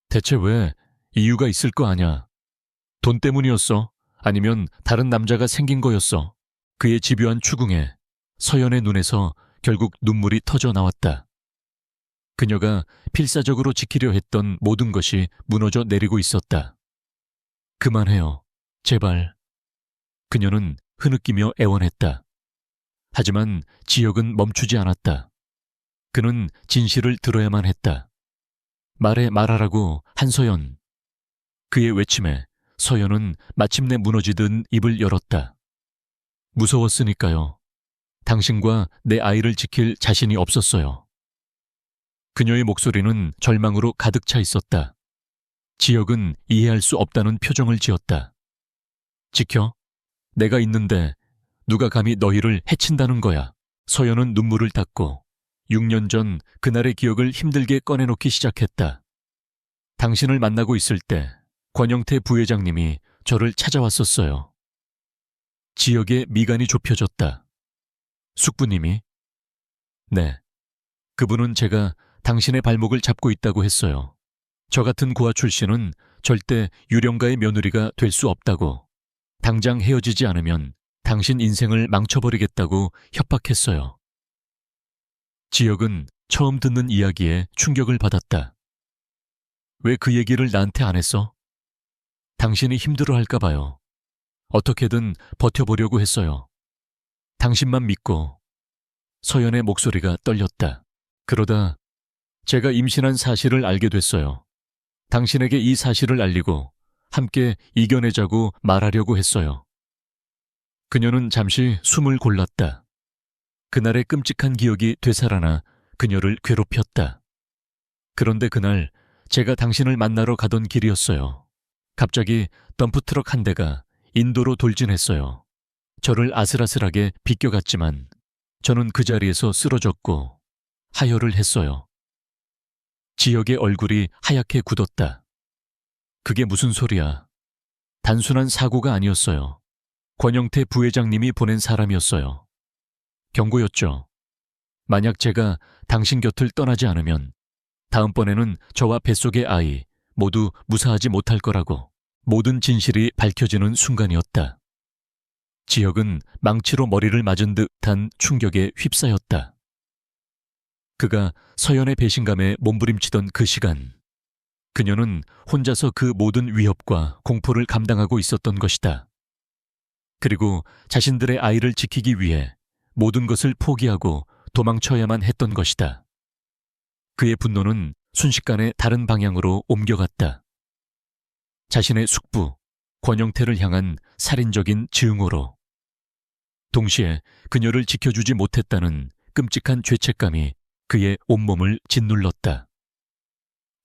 대체 왜? 이유가 있을 거 아냐? 돈 때문이었어? 아니면 다른 남자가 생긴 거였어? 그의 집요한 추궁에 서연의 눈에서 결국 눈물이 터져 나왔다. 그녀가 필사적으로 지키려 했던 모든 것이 무너져 내리고 있었다. 그만해요. 제발. 그녀는 흐느끼며 애원했다. 하지만 지혁은 멈추지 않았다. 그는 진실을 들어야만 했다. 말하라고, 한서연. 그의 외침에 서연은 마침내 무너지듯 입을 열었다. 무서웠으니까요. 당신과 내 아이를 지킬 자신이 없었어요. 그녀의 목소리는 절망으로 가득 차 있었다. 지혁은 이해할 수 없다는 표정을 지었다. 지켜? 내가 있는데 누가 감히 너희를 해친다는 거야. 서연은 눈물을 닦고 6년 전 그날의 기억을 힘들게 꺼내놓기 시작했다. 당신을 만나고 있을 때 권영태 부회장님이 저를 찾아왔었어요. 지혁의 미간이 좁혀졌다. 숙부님이? 네. 그분은 제가 당신의 발목을 잡고 있다고 했어요. 저 같은 고아 출신은 절대 유령가의 며느리가 될 수 없다고, 당장 헤어지지 않으면 당신 인생을 망쳐버리겠다고 협박했어요. 지혁은 처음 듣는 이야기에 충격을 받았다. 왜 그 얘기를 나한테 안 했어? 당신이 힘들어할까 봐요. 어떻게든 버텨보려고 했어요. 당신만 믿고. 서연의 목소리가 떨렸다. 그러다 제가 임신한 사실을 알게 됐어요. 당신에게 이 사실을 알리고 함께 이겨내자고 말하려고 했어요. 그녀는 잠시 숨을 골랐다. 그날의 끔찍한 기억이 되살아나 그녀를 괴롭혔다. 그런데 그날 제가 당신을 만나러 가던 길이었어요. 갑자기 덤프트럭 한 대가 인도로 돌진했어요. 저를 아슬아슬하게 비껴갔지만 저는 그 자리에서 쓰러졌고 하혈을 했어요. 지혁의 얼굴이 하얗게 굳었다. 그게 무슨 소리야? 단순한 사고가 아니었어요. 권영태 부회장님이 보낸 사람이었어요. 경고였죠. 만약 제가 당신 곁을 떠나지 않으면 다음번에는 저와 뱃속의 아이 모두 무사하지 못할 거라고. 모든 진실이 밝혀지는 순간이었다. 지혁은 망치로 머리를 맞은 듯한 충격에 휩싸였다. 그가 서연의 배신감에 몸부림치던 그 시간, 그녀는 혼자서 그 모든 위협과 공포를 감당하고 있었던 것이다. 그리고 자신들의 아이를 지키기 위해 모든 것을 포기하고 도망쳐야만 했던 것이다. 그의 분노는 순식간에 다른 방향으로 옮겨갔다. 자신의 숙부, 권영태를 향한 살인적인 증오로. 동시에 그녀를 지켜주지 못했다는 끔찍한 죄책감이 그의 온몸을 짓눌렀다.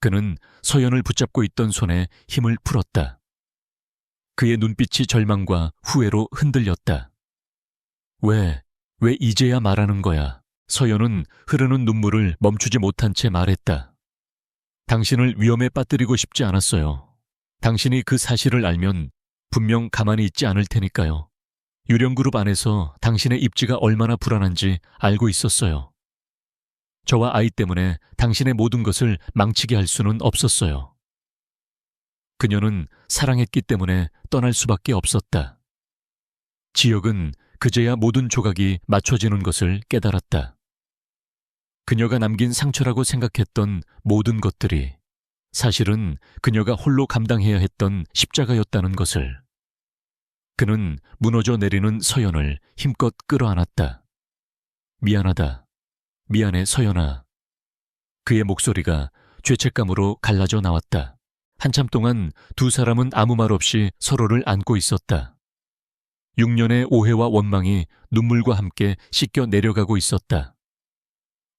그는 서연을 붙잡고 있던 손에 힘을 풀었다. 그의 눈빛이 절망과 후회로 흔들렸다. 왜 이제야 말하는 거야? 서연은 흐르는 눈물을 멈추지 못한 채 말했다. 당신을 위험에 빠뜨리고 싶지 않았어요. 당신이 그 사실을 알면 분명 가만히 있지 않을 테니까요. 유령그룹 안에서 당신의 입지가 얼마나 불안한지 알고 있었어요. 저와 아이 때문에 당신의 모든 것을 망치게 할 수는 없었어요. 그녀는 사랑했기 때문에 떠날 수밖에 없었다. 지혁은 그제야 모든 조각이 맞춰지는 것을 깨달았다. 그녀가 남긴 상처라고 생각했던 모든 것들이 사실은 그녀가 홀로 감당해야 했던 십자가였다는 것을. 그는 무너져 내리는 서연을 힘껏 끌어안았다. 미안하다. 미안해, 서연아. 그의 목소리가 죄책감으로 갈라져 나왔다. 한참 동안 두 사람은 아무 말 없이 서로를 안고 있었다. 6년의 오해와 원망이 눈물과 함께 씻겨 내려가고 있었다.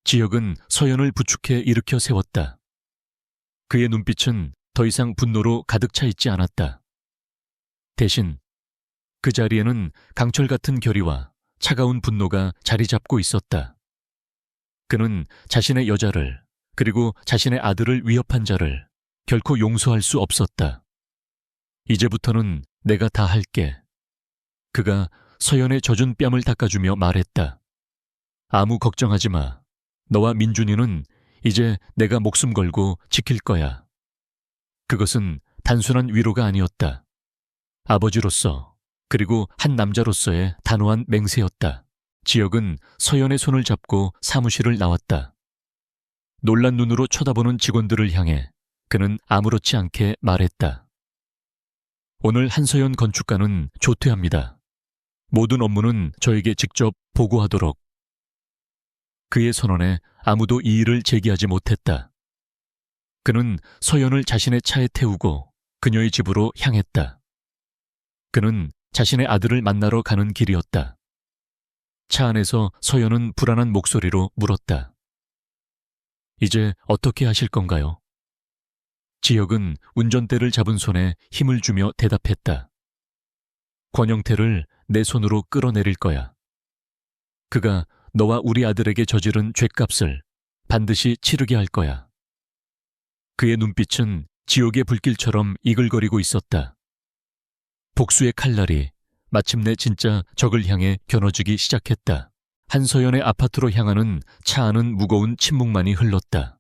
지혁은 서연을 부축해 일으켜 세웠다. 그의 눈빛은 더 이상 분노로 가득 차 있지 않았다. 대신 그 자리에는 강철 같은 결의와 차가운 분노가 자리 잡고 있었다. 그는 자신의 여자를, 그리고 자신의 아들을 위협한 자를 결코 용서할 수 없었다. 이제부터는 내가 다 할게. 그가 서연의 젖은 뺨을 닦아주며 말했다. 아무 걱정하지 마. 너와 민준이는 이제 내가 목숨 걸고 지킬 거야. 그것은 단순한 위로가 아니었다. 아버지로서, 그리고 한 남자로서의 단호한 맹세였다. 지혁은 서연의 손을 잡고 사무실을 나왔다. 놀란 눈으로 쳐다보는 직원들을 향해 그는 아무렇지 않게 말했다. 오늘 한서연 건축가는 조퇴합니다. 모든 업무는 저에게 직접 보고하도록. 그의 선언에 아무도 이의를 제기하지 못했다. 그는 서연을 자신의 차에 태우고 그녀의 집으로 향했다. 그는 자신의 아들을 만나러 가는 길이었다. 차 안에서 서연은 불안한 목소리로 물었다. 이제 어떻게 하실 건가요? 지혁은 운전대를 잡은 손에 힘을 주며 대답했다. 권영태를 내 손으로 끌어내릴 거야. 그가 너와 우리 아들에게 저지른 죄값을 반드시 치르게 할 거야. 그의 눈빛은 지옥의 불길처럼 이글거리고 있었다. 복수의 칼날이 마침내 진짜 적을 향해 겨눠지기 시작했다. 한서연의 아파트로 향하는 차 안은 무거운 침묵만이 흘렀다.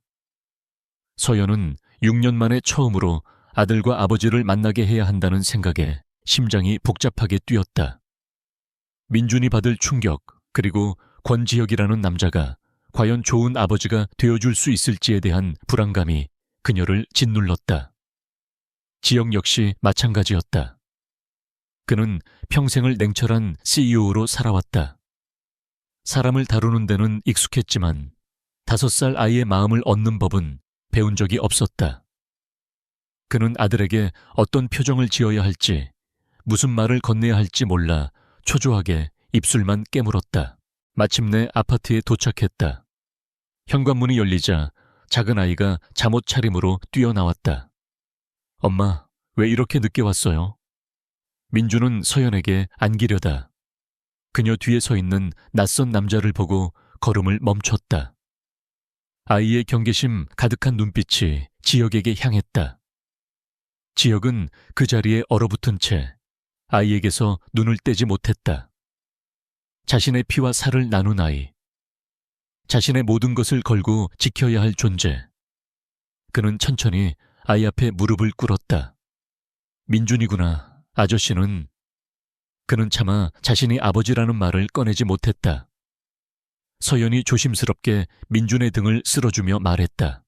서연은 6년 만에 처음으로 아들과 아버지를 만나게 해야 한다는 생각에 심장이 복잡하게 뛰었다. 민준이 받을 충격, 그리고 권지혁이라는 남자가 과연 좋은 아버지가 되어줄 수 있을지에 대한 불안감이 그녀를 짓눌렀다. 지혁 역시 마찬가지였다. 그는 평생을 냉철한 CEO로 살아왔다. 사람을 다루는 데는 익숙했지만 5살 아이의 마음을 얻는 법은 배운 적이 없었다. 그는 아들에게 어떤 표정을 지어야 할지, 무슨 말을 건네야 할지 몰라 초조하게 입술만 깨물었다. 마침내 아파트에 도착했다. 현관문이 열리자 작은 아이가 잠옷 차림으로 뛰어나왔다. 엄마, 왜 이렇게 늦게 왔어요? 민주는 서연에게 안기려다 그녀 뒤에 서 있는 낯선 남자를 보고 걸음을 멈췄다. 아이의 경계심 가득한 눈빛이 지혁에게 향했다. 지혁은 그 자리에 얼어붙은 채 아이에게서 눈을 떼지 못했다. 자신의 피와 살을 나눈 아이, 자신의 모든 것을 걸고 지켜야 할 존재. 그는 천천히 아이 앞에 무릎을 꿇었다. 민준이구나. 아저씨는... 그는 차마 자신이 아버지라는 말을 꺼내지 못했다. 서연이 조심스럽게 민준의 등을 쓸어주며 말했다.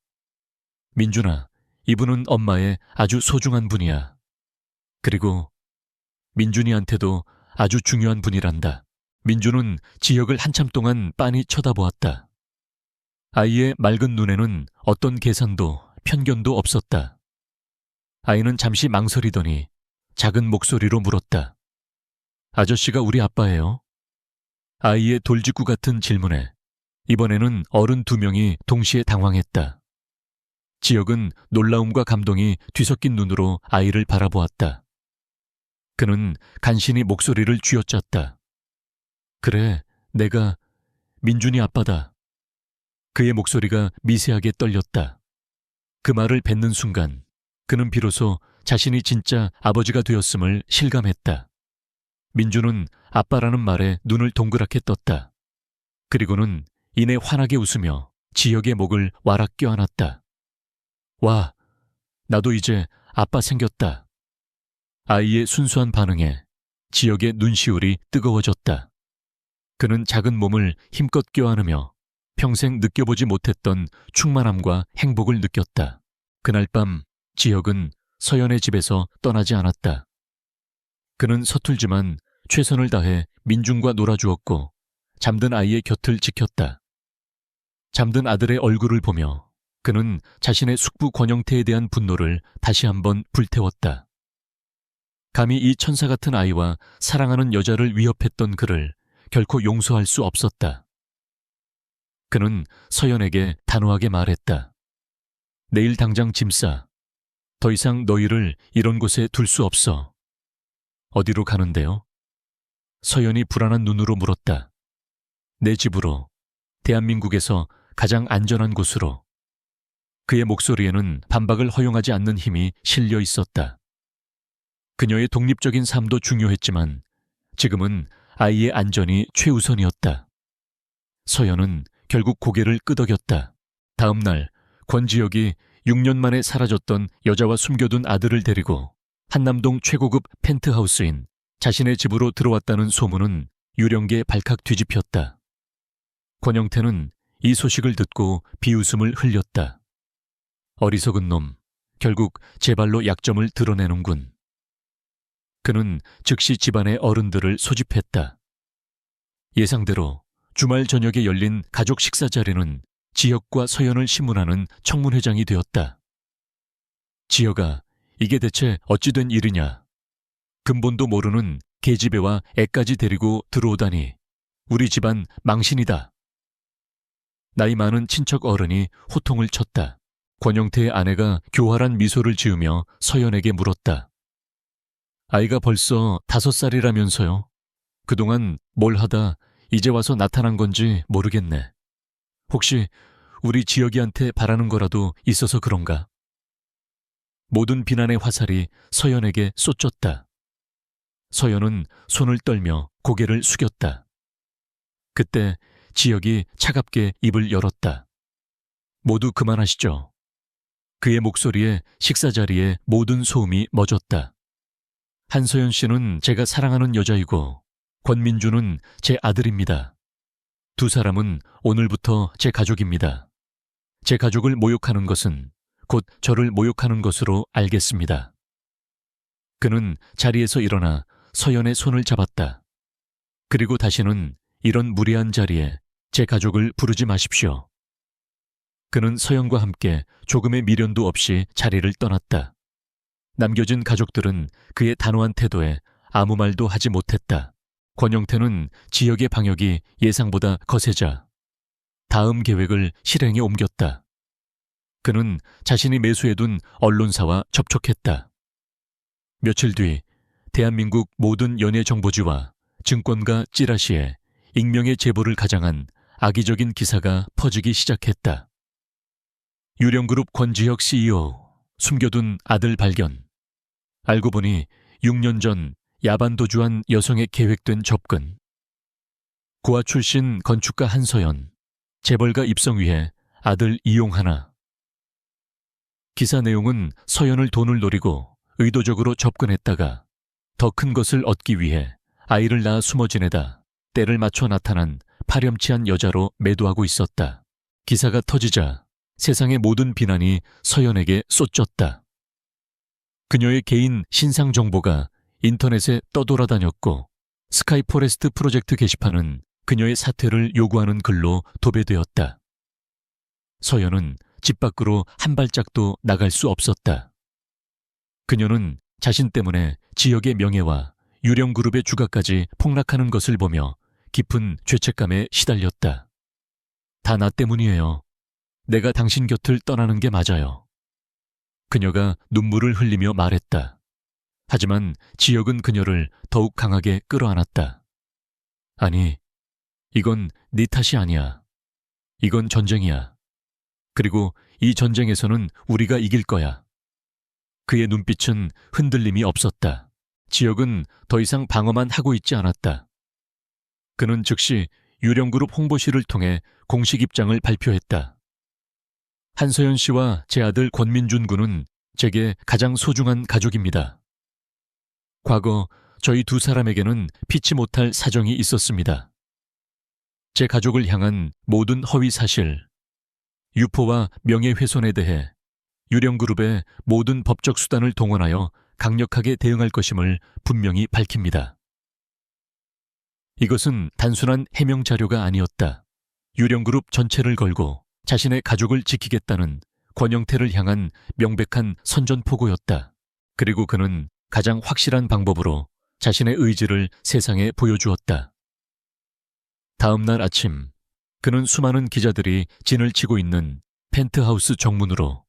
민준아, 이분은 엄마의 아주 소중한 분이야. 그리고 민준이한테도 아주 중요한 분이란다. 민준은 지혁을 한참 동안 빤히 쳐다보았다. 아이의 맑은 눈에는 어떤 계산도 편견도 없었다. 아이는 잠시 망설이더니 작은 목소리로 물었다. 아저씨가 우리 아빠예요? 아이의 돌직구 같은 질문에 이번에는 어른 2명이 동시에 당황했다. 지혁은 놀라움과 감동이 뒤섞인 눈으로 아이를 바라보았다. 그는 간신히 목소리를 쥐어짰다. 그래, 내가 민준이 아빠다. 그의 목소리가 미세하게 떨렸다. 그 말을 뱉는 순간 그는 비로소 자신이 진짜 아버지가 되었음을 실감했다. 민준은 아빠라는 말에 눈을 동그랗게 떴다. 그리고는 이내 환하게 웃으며 지혁의 목을 와락 껴안았다. 와, 나도 이제 아빠 생겼다. 아이의 순수한 반응에 지혁의 눈시울이 뜨거워졌다. 그는 작은 몸을 힘껏 껴안으며 평생 느껴보지 못했던 충만함과 행복을 느꼈다. 그날 밤 지혁은 서연의 집에서 떠나지 않았다. 그는 서툴지만 최선을 다해 민준과 놀아주었고 잠든 아이의 곁을 지켰다. 잠든 아들의 얼굴을 보며 그는 자신의 숙부 권영태에 대한 분노를 다시 한번 불태웠다. 감히 이 천사 같은 아이와 사랑하는 여자를 위협했던 그를 결코 용서할 수 없었다. 그는 서연에게 단호하게 말했다. 내일 당장 짐 싸. 더 이상 너희를 이런 곳에 둘 수 없어. 어디로 가는데요? 서연이 불안한 눈으로 물었다. 내 집으로, 대한민국에서 가장 안전한 곳으로. 그의 목소리에는 반박을 허용하지 않는 힘이 실려 있었다. 그녀의 독립적인 삶도 중요했지만 지금은 아이의 안전이 최우선이었다. 서연은 결국 고개를 끄덕였다. 다음 날 권지혁이 6년 만에 사라졌던 여자와 숨겨둔 아들을 데리고 한남동 최고급 펜트하우스인 자신의 집으로 들어왔다는 소문은 유령계 발칵 뒤집혔다. 권영태는 이 소식을 듣고 비웃음을 흘렸다. 어리석은 놈, 결국 제 발로 약점을 드러내는군. 그는 즉시 집안의 어른들을 소집했다. 예상대로 주말 저녁에 열린 가족 식사 자리는 지혁과 서연을 신문하는 청문회장이 되었다. 지혁아, 이게 대체 어찌 된 일이냐? 근본도 모르는 계집애와 애까지 데리고 들어오다니 우리 집안 망신이다. 나이 많은 친척 어른이 호통을 쳤다. 권영태의 아내가 교활한 미소를 지으며 서연에게 물었다. 아이가 벌써 5살이라면서요? 그동안 뭘 하다 이제 와서 나타난 건지 모르겠네. 혹시 우리 지혁이한테 바라는 거라도 있어서 그런가? 모든 비난의 화살이 서연에게 쏟졌다. 서연은 손을 떨며 고개를 숙였다. 그때 지혁이 차갑게 입을 열었다. 모두 그만하시죠. 그의 목소리에 식사 자리에 모든 소음이 멎었다. 한서연 씨는 제가 사랑하는 여자이고 권민주는 제 아들입니다. 두 사람은 오늘부터 제 가족입니다. 제 가족을 모욕하는 것은 곧 저를 모욕하는 것으로 알겠습니다. 그는 자리에서 일어나 서연의 손을 잡았다. 그리고 다시는 이런 무례한 자리에 제 가족을 부르지 마십시오. 그는 서연과 함께 조금의 미련도 없이 자리를 떠났다. 남겨진 가족들은 그의 단호한 태도에 아무 말도 하지 못했다. 권영태는 지역의 방역이 예상보다 거세자 다음 계획을 실행에 옮겼다. 그는 자신이 매수해둔 언론사와 접촉했다. 며칠 뒤 대한민국 모든 연예정보지와 증권가 찌라시에 익명의 제보를 가장한 악의적인 기사가 퍼지기 시작했다. 유령그룹 권지혁 CEO 숨겨둔 아들 발견. 알고 보니 6년 전 야반 도주한 여성의 계획된 접근. 고아 출신 건축가 한서연, 재벌가 입성 위해 아들 이용하나. 기사 내용은 서연을 돈을 노리고 의도적으로 접근했다가 더 큰 것을 얻기 위해 아이를 낳아 숨어 지내다 때를 맞춰 나타난 파렴치한 여자로 매도하고 있었다. 기사가 터지자 세상의 모든 비난이 서연에게 쏟졌다. 그녀의 개인 신상 정보가 인터넷에 떠돌아다녔고 스카이포레스트 프로젝트 게시판은 그녀의 사퇴를 요구하는 글로 도배되었다. 서연은 집 밖으로 한 발짝도 나갈 수 없었다. 그녀는 자신 때문에 지역의 명예와 유령그룹의 주가까지 폭락하는 것을 보며 깊은 죄책감에 시달렸다. 다 나 때문이에요. 내가 당신 곁을 떠나는 게 맞아요. 그녀가 눈물을 흘리며 말했다. 하지만 지역은 그녀를 더욱 강하게 끌어안았다. 아니, 이건 네 탓이 아니야. 이건 전쟁이야. 그리고 이 전쟁에서는 우리가 이길 거야. 그의 눈빛은 흔들림이 없었다. 지역은 더 이상 방어만 하고 있지 않았다. 그는 즉시 유령그룹 홍보실을 통해 공식 입장을 발표했다. 한서연 씨와 제 아들 권민준 군은 제게 가장 소중한 가족입니다. 과거 저희 두 사람에게는 피치 못할 사정이 있었습니다. 제 가족을 향한 모든 허위 사실, 유포와 명예훼손에 대해 유령그룹의 모든 법적 수단을 동원하여 강력하게 대응할 것임을 분명히 밝힙니다. 이것은 단순한 해명 자료가 아니었다. 유령그룹 전체를 걸고 자신의 가족을 지키겠다는 권영태를 향한 명백한 선전포고였다. 그리고 그는 가장 확실한 방법으로 자신의 의지를 세상에 보여주었다. 다음 날 아침, 그는 수많은 기자들이 진을 치고 있는 펜트하우스 정문으로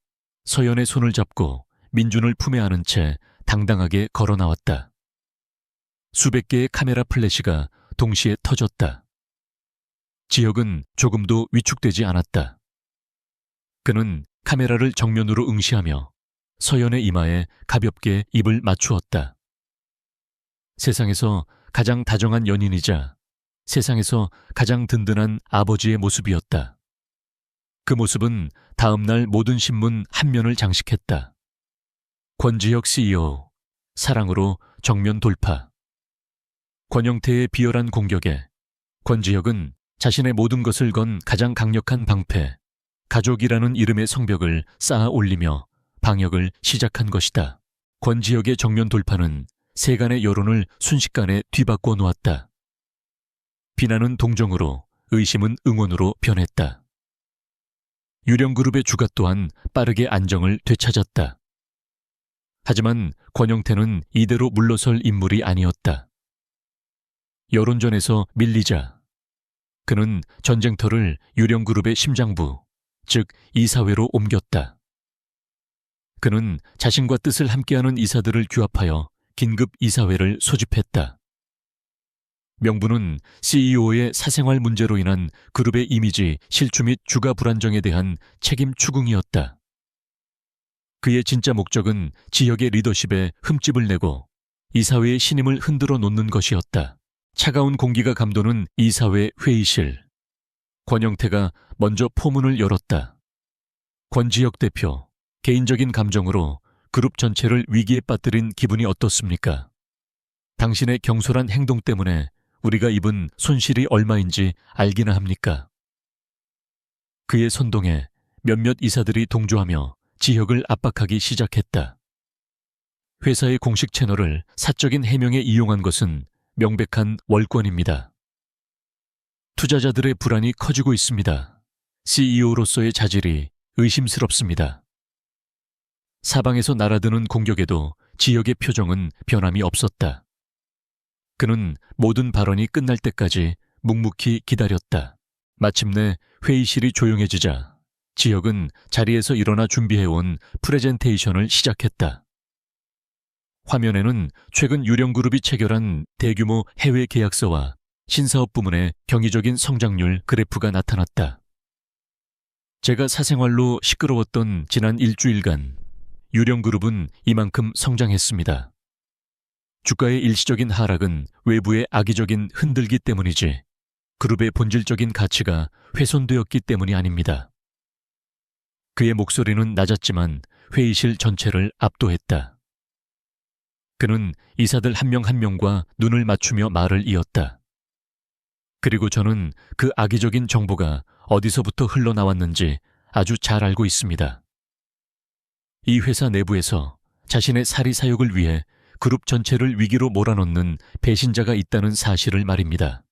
서연의 손을 잡고 민준을 품에 안은 채 당당하게 걸어 나왔다. 수백 개의 카메라 플래시가 동시에 터졌다. 지역은 조금도 위축되지 않았다. 그는 카메라를 정면으로 응시하며 서연의 이마에 가볍게 입을 맞추었다. 세상에서 가장 다정한 연인이자 세상에서 가장 든든한 아버지의 모습이었다. 그 모습은 다음 날 모든 신문 한 면을 장식했다. 권지혁 CEO, 사랑으로 정면 돌파. 권영태의 비열한 공격에 권지혁은 자신의 모든 것을 건 가장 강력한 방패, 가족이라는 이름의 성벽을 쌓아 올리며 방역을 시작한 것이다. 권지혁의 정면 돌파는 세간의 여론을 순식간에 뒤바꿔 놓았다. 비난은 동정으로, 의심은 응원으로 변했다. 유령그룹의 주가 또한 빠르게 안정을 되찾았다. 하지만 권영태는 이대로 물러설 인물이 아니었다. 여론전에서 밀리자 그는 전쟁터를 유령그룹의 심장부, 즉 이사회로 옮겼다. 그는 자신과 뜻을 함께하는 이사들을 규합하여 긴급 이사회를 소집했다. 명분은 CEO의 사생활 문제로 인한 그룹의 이미지 실추 및 주가 불안정에 대한 책임 추궁이었다. 그의 진짜 목적은 지역의 리더십에 흠집을 내고 이사회의 신임을 흔들어 놓는 것이었다. 차가운 공기가 감도는 이사회 회의실. 권영태가 먼저 포문을 열었다. 권지혁 대표, 개인적인 감정으로 그룹 전체를 위기에 빠뜨린 기분이 어떻습니까? 당신의 경솔한 행동 때문에 우리가 입은 손실이 얼마인지 알기나 합니까? 그의 선동에 몇몇 이사들이 동조하며 지혁을 압박하기 시작했다. 회사의 공식 채널을 사적인 해명에 이용한 것은 명백한 월권입니다. 투자자들의 불안이 커지고 있습니다. CEO로서의 자질이 의심스럽습니다. 사방에서 날아드는 공격에도 지혁의 표정은 변함이 없었다. 그는 모든 발언이 끝날 때까지 묵묵히 기다렸다. 마침내 회의실이 조용해지자 지혁은 자리에서 일어나 준비해온 프레젠테이션을 시작했다. 화면에는 최근 유령그룹이 체결한 대규모 해외 계약서와 신사업 부문의 경이적인 성장률 그래프가 나타났다. 제가 사생활로 시끄러웠던 지난 일주일간 유령그룹은 이만큼 성장했습니다. 주가의 일시적인 하락은 외부의 악의적인 흔들기 때문이지 그룹의 본질적인 가치가 훼손되었기 때문이 아닙니다. 그의 목소리는 낮았지만 회의실 전체를 압도했다. 그는 이사들 한 명 한 명과 눈을 맞추며 말을 이었다. 그리고 저는 그 악의적인 정보가 어디서부터 흘러나왔는지 아주 잘 알고 있습니다. 이 회사 내부에서 자신의 사리사욕을 위해 그룹 전체를 위기로 몰아넣는 배신자가 있다는 사실을 말입니다.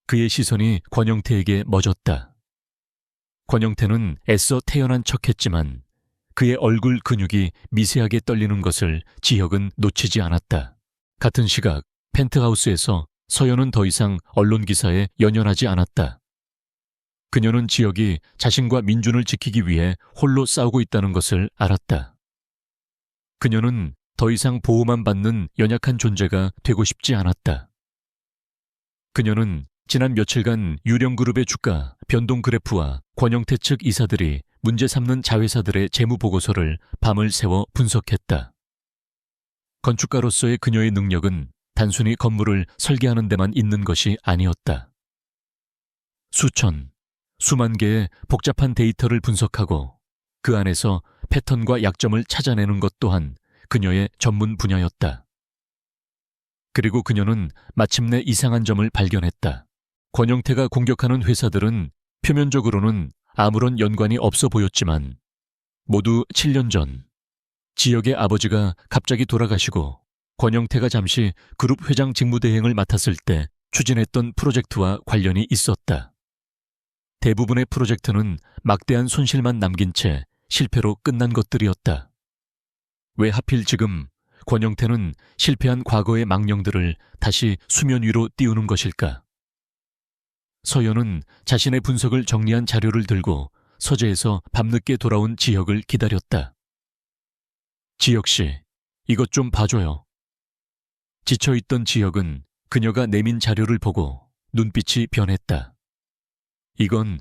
그의 시선이 권영태에게 멎었다. 권영태는 애써 태연한 척했지만 그의 얼굴 근육이 미세하게 떨리는 것을 지혁은 놓치지 않았다. 같은 시각 펜트하우스에서 서연은 더 이상 언론 기사에 연연하지 않았다. 그녀는 지혁이 자신과 민준을 지키기 위해 홀로 싸우고 있다는 것을 알았다. 그녀는 더 이상 보호만 받는 연약한 존재가 되고 싶지 않았다. 그녀는 지난 며칠간 유령그룹의 주가 변동 그래프와 권영태 측 이사들이 문제 삼는 자회사들의 재무 보고서를 밤을 새워 분석했다. 건축가로서의 그녀의 능력은 단순히 건물을 설계하는 데만 있는 것이 아니었다. 수만 개의 복잡한 데이터를 분석하고 그 안에서 패턴과 약점을 찾아내는 것 또한 그녀의 전문 분야였다. 그리고 그녀는 마침내 이상한 점을 발견했다. 권영태가 공격하는 회사들은 표면적으로는 아무런 연관이 없어 보였지만 모두 7년 전 지혁의 아버지가 갑자기 돌아가시고 권영태가 잠시 그룹 회장 직무대행을 맡았을 때 추진했던 프로젝트와 관련이 있었다. 대부분의 프로젝트는 막대한 손실만 남긴 채 실패로 끝난 것들이었다. 왜 하필 지금 권영태는 실패한 과거의 망령들을 다시 수면 위로 띄우는 것일까? 서연은 자신의 분석을 정리한 자료를 들고 서재에서 밤늦게 돌아온 지혁을 기다렸다. 지혁 씨, 이것 좀 봐줘요. 지쳐있던 지혁은 그녀가 내민 자료를 보고 눈빛이 변했다. 이건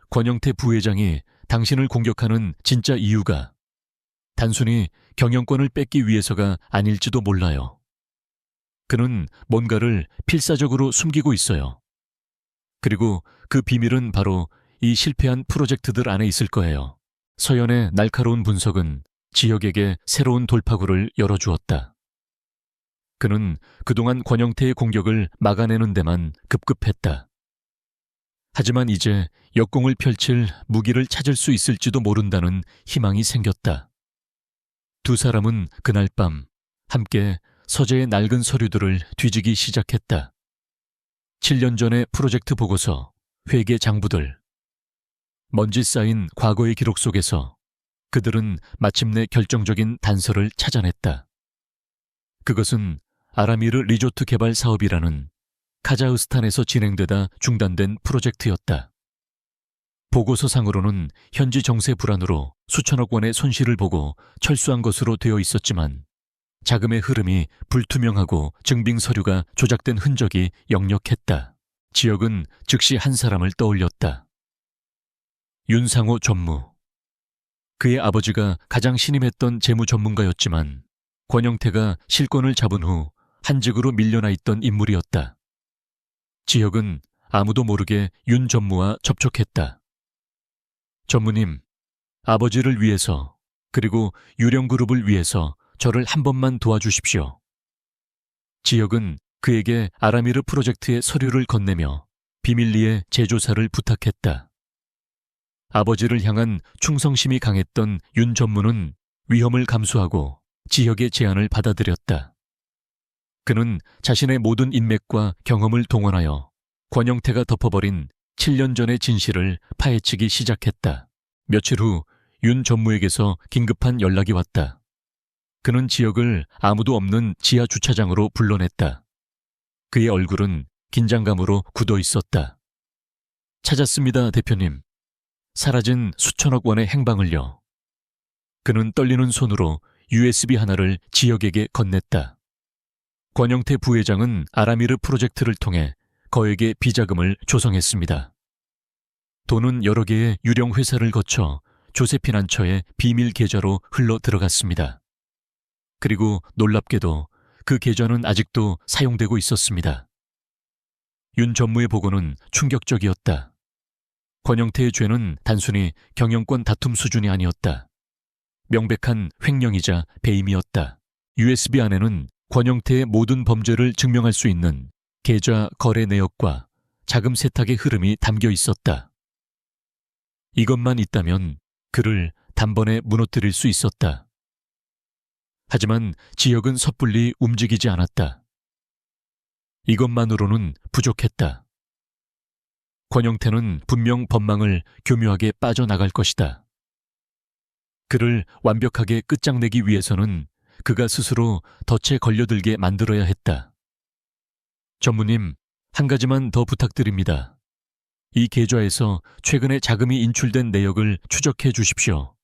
권영태 부회장이 당신을 공격하는 진짜 이유가 단순히 경영권을 뺏기 위해서가 아닐지도 몰라요. 그는 뭔가를 필사적으로 숨기고 있어요. 그리고 그 비밀은 바로 이 실패한 프로젝트들 안에 있을 거예요. 서연의 날카로운 분석은 지혁에게 새로운 돌파구를 열어주었다. 그는 그동안 권영태의 공격을 막아내는 데만 급급했다. 하지만 이제 역공을 펼칠 무기를 찾을 수 있을지도 모른다는 희망이 생겼다. 두 사람은 그날 밤 함께 서재의 낡은 서류들을 뒤지기 시작했다. 7년 전의 프로젝트 보고서, 회계 장부들. 먼지 쌓인 과거의 기록 속에서 그들은 마침내 결정적인 단서를 찾아냈다. 그것은 아라미르 리조트 개발 사업이라는 카자흐스탄에서 진행되다 중단된 프로젝트였다. 보고서상으로는 현지 정세 불안으로 수천억 원의 손실을 보고 철수한 것으로 되어 있었지만 자금의 흐름이 불투명하고 증빙 서류가 조작된 흔적이 역력했다. 지혁은 즉시 한 사람을 떠올렸다. 윤상호 전무. 그의 아버지가 가장 신임했던 재무 전문가였지만 권영태가 실권을 잡은 후 한직으로 밀려나 있던 인물이었다. 지혁은 아무도 모르게 윤 전무와 접촉했다. 전무님, 아버지를 위해서 그리고 유령그룹을 위해서 저를 한 번만 도와주십시오. 지혁은 그에게 아라미르 프로젝트의 서류를 건네며 비밀리에 재조사를 부탁했다. 아버지를 향한 충성심이 강했던 윤 전무는 위험을 감수하고 지혁의 제안을 받아들였다. 그는 자신의 모든 인맥과 경험을 동원하여 권영태가 덮어버린 7년 전의 진실을 파헤치기 시작했다. 며칠 후 윤 전무에게서 긴급한 연락이 왔다. 그는 지혁을 아무도 없는 지하 주차장으로 불러냈다. 그의 얼굴은 긴장감으로 굳어 있었다. 찾았습니다, 대표님. 사라진 수천억 원의 행방을요. 그는 떨리는 손으로 USB 하나를 지혁에게 건넸다. 권영태 부회장은 아라미르 프로젝트를 통해 거액의 비자금을 조성했습니다. 돈은 여러 개의 유령 회사를 거쳐 조세피난처의 비밀 계좌로 흘러 들어갔습니다. 그리고 놀랍게도 그 계좌는 아직도 사용되고 있었습니다. 윤 전무의 보고는 충격적이었다. 권영태의 죄는 단순히 경영권 다툼 수준이 아니었다. 명백한 횡령이자 배임이었다. USB 안에는 권영태의 모든 범죄를 증명할 수 있는 계좌 거래 내역과 자금 세탁의 흐름이 담겨 있었다. 이것만 있다면 그를 단번에 무너뜨릴 수 있었다. 하지만 지혁은 섣불리 움직이지 않았다. 이것만으로는 부족했다. 권영태는 분명 법망을 교묘하게 빠져나갈 것이다. 그를 완벽하게 끝장내기 위해서는 그가 스스로 덫에 걸려들게 만들어야 했다. 전무님, 한 가지만 더 부탁드립니다. 이 계좌에서 최근에 자금이 인출된 내역을 추적해 주십시오.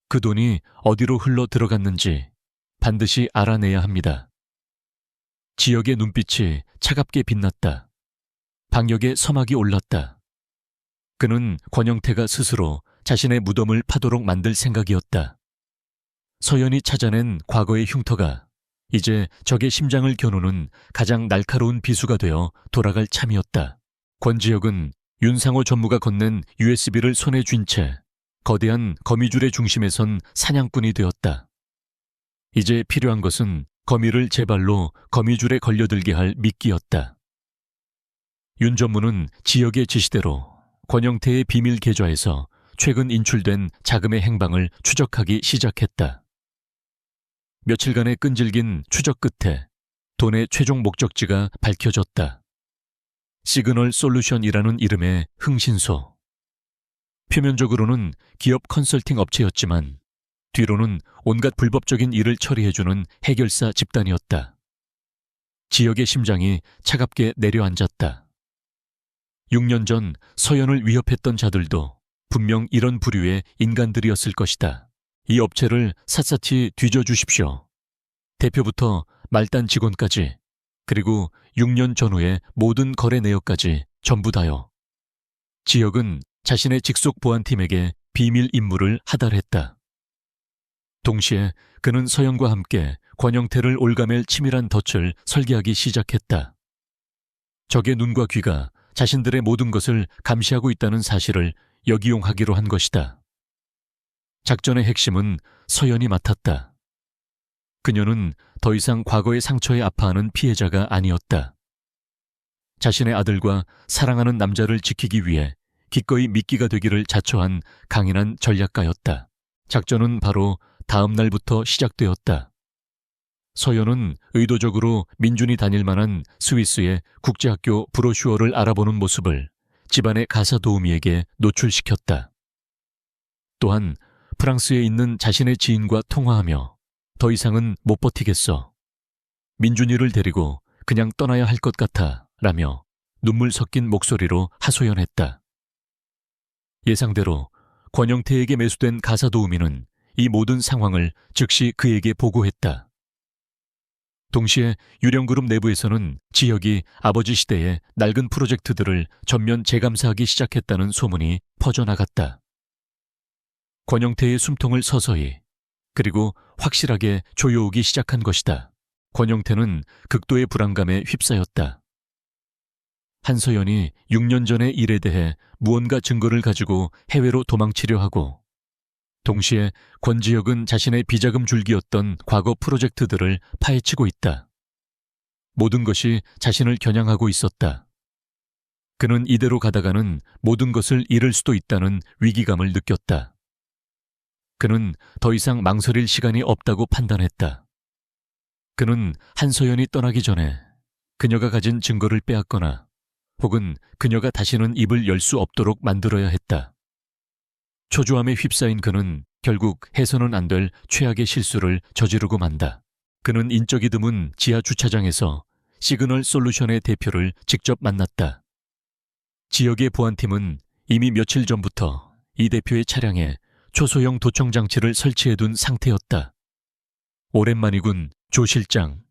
그 돈이 어디로 흘러 들어갔는지 반드시 알아내야 합니다. 지혁의 눈빛이 차갑게 빛났다. 방역의 서막이 올랐다. 그는 권영태가 스스로 자신의 무덤을 파도록 만들 생각이었다. 서연이 찾아낸 과거의 흉터가 이제 적의 심장을 겨누는 가장 날카로운 비수가 되어 돌아갈 참이었다. 권지혁은 윤상호 전무가 건넨 USB를 손에 쥔 채 거대한 거미줄의 중심에 선 사냥꾼이 되었다. 이제 필요한 것은 거미를 제 발로 거미줄에 걸려들게 할 미끼였다. 윤 전무는 지역의 지시대로 권영태의 비밀 계좌에서 최근 인출된 자금의 행방을 추적하기 시작했다. 며칠간의 끈질긴 추적 끝에 돈의 최종 목적지가 밝혀졌다. 시그널 솔루션이라는 이름의 흥신소. 표면적으로는 기업 컨설팅 업체였지만 뒤로는 온갖 불법적인 일을 처리해주는 해결사 집단이었다. 지역의 심장이 차갑게 내려앉았다. 6년 전 서연을 위협했던 자들도 분명 이런 부류의 인간들이었을 것이다. 이 업체를 샅샅이 뒤져주십시오. 대표부터 말단 직원까지, 그리고 6년 전후의 모든 거래 내역까지 전부 다요. 지역은 자신의 직속 보안팀에게 비밀 임무를 하달했다. 동시에 그는 서연과 함께 권영태를 올가맬 치밀한 덫을 설계하기 시작했다. 적의 눈과 귀가 자신들의 모든 것을 감시하고 있다는 사실을 역이용하기로 한 것이다. 작전의 핵심은 서연이 맡았다. 그녀는 더 이상 과거의 상처에 아파하는 피해자가 아니었다. 자신의 아들과 사랑하는 남자를 지키기 위해 기꺼이 미끼가 되기를 자처한 강인한 전략가였다. 작전은 바로 다음 날부터 시작되었다. 서연은 의도적으로 민준이 다닐 만한 스위스의 국제학교 브로슈어를 알아보는 모습을 집안의 가사 도우미에게 노출시켰다. 또한 프랑스에 있는 자신의 지인과 통화하며 더 이상은 못 버티겠어. 민준이를 데리고 그냥 떠나야 할 것 같아 라며 눈물 섞인 목소리로 하소연했다. 예상대로 권영태에게 매수된 가사 도우미는 이 모든 상황을 즉시 그에게 보고했다. 동시에 유령그룹 내부에서는 지혁이 아버지 시대의 낡은 프로젝트들을 전면 재감사하기 시작했다는 소문이 퍼져나갔다. 권영태의 숨통을 서서히 그리고 확실하게 조여오기 시작한 것이다. 권영태는 극도의 불안감에 휩싸였다. 한서연이 6년 전의 일에 대해 무언가 증거를 가지고 해외로 도망치려 하고 동시에 권지혁은 자신의 비자금 줄기였던 과거 프로젝트들을 파헤치고 있다. 모든 것이 자신을 겨냥하고 있었다. 그는 이대로 가다가는 모든 것을 잃을 수도 있다는 위기감을 느꼈다. 그는 더 이상 망설일 시간이 없다고 판단했다. 그는 한서연이 떠나기 전에 그녀가 가진 증거를 빼앗거나 혹은 그녀가 다시는 입을 열 수 없도록 만들어야 했다. 초조함에 휩싸인 그는 결국 해서는 안 될 최악의 실수를 저지르고 만다. 그는 인적이 드문 지하 주차장에서 시그널 솔루션의 대표를 직접 만났다. 지역의 보안팀은 이미 며칠 전부터 이 대표의 차량에 초소형 도청 장치를 설치해둔 상태였다. 오랜만이군, 조 실장.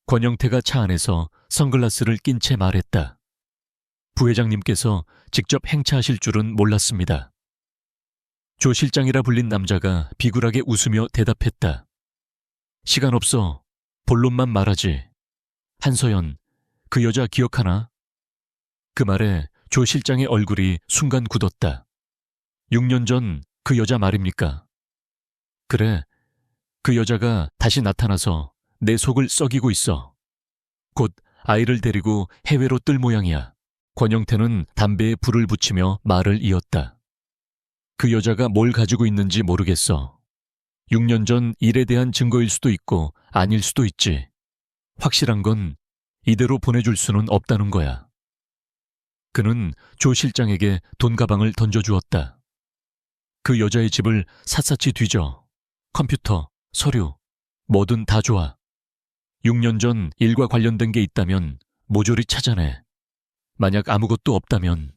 권영태가 차 안에서 선글라스를 낀 채 말했다. 부회장님께서 직접 행차하실 줄은 몰랐습니다. 조 실장이라 불린 남자가 비굴하게 웃으며 대답했다. 시간 없어. 본론만 말하지. 한서연, 그 여자 기억하나? 그 말에 조 실장의 얼굴이 순간 굳었다. 6년 전 그 여자 말입니까? 그래, 그 여자가 다시 나타나서 내 속을 썩이고 있어. 곧 아이를 데리고 해외로 뜰 모양이야. 권영태는 담배에 불을 붙이며 말을 이었다. 그 여자가 뭘 가지고 있는지 모르겠어. 6년 전 일에 대한 증거일 수도 있고 아닐 수도 있지. 확실한 건 이대로 보내줄 수는 없다는 거야. 그는 조 실장에게 돈 가방을 던져주었다. 그 여자의 집을 샅샅이 뒤져. 컴퓨터, 서류, 뭐든 다 좋아. 6년 전 일과 관련된 게 있다면 모조리 찾아내. 만약 아무것도 없다면.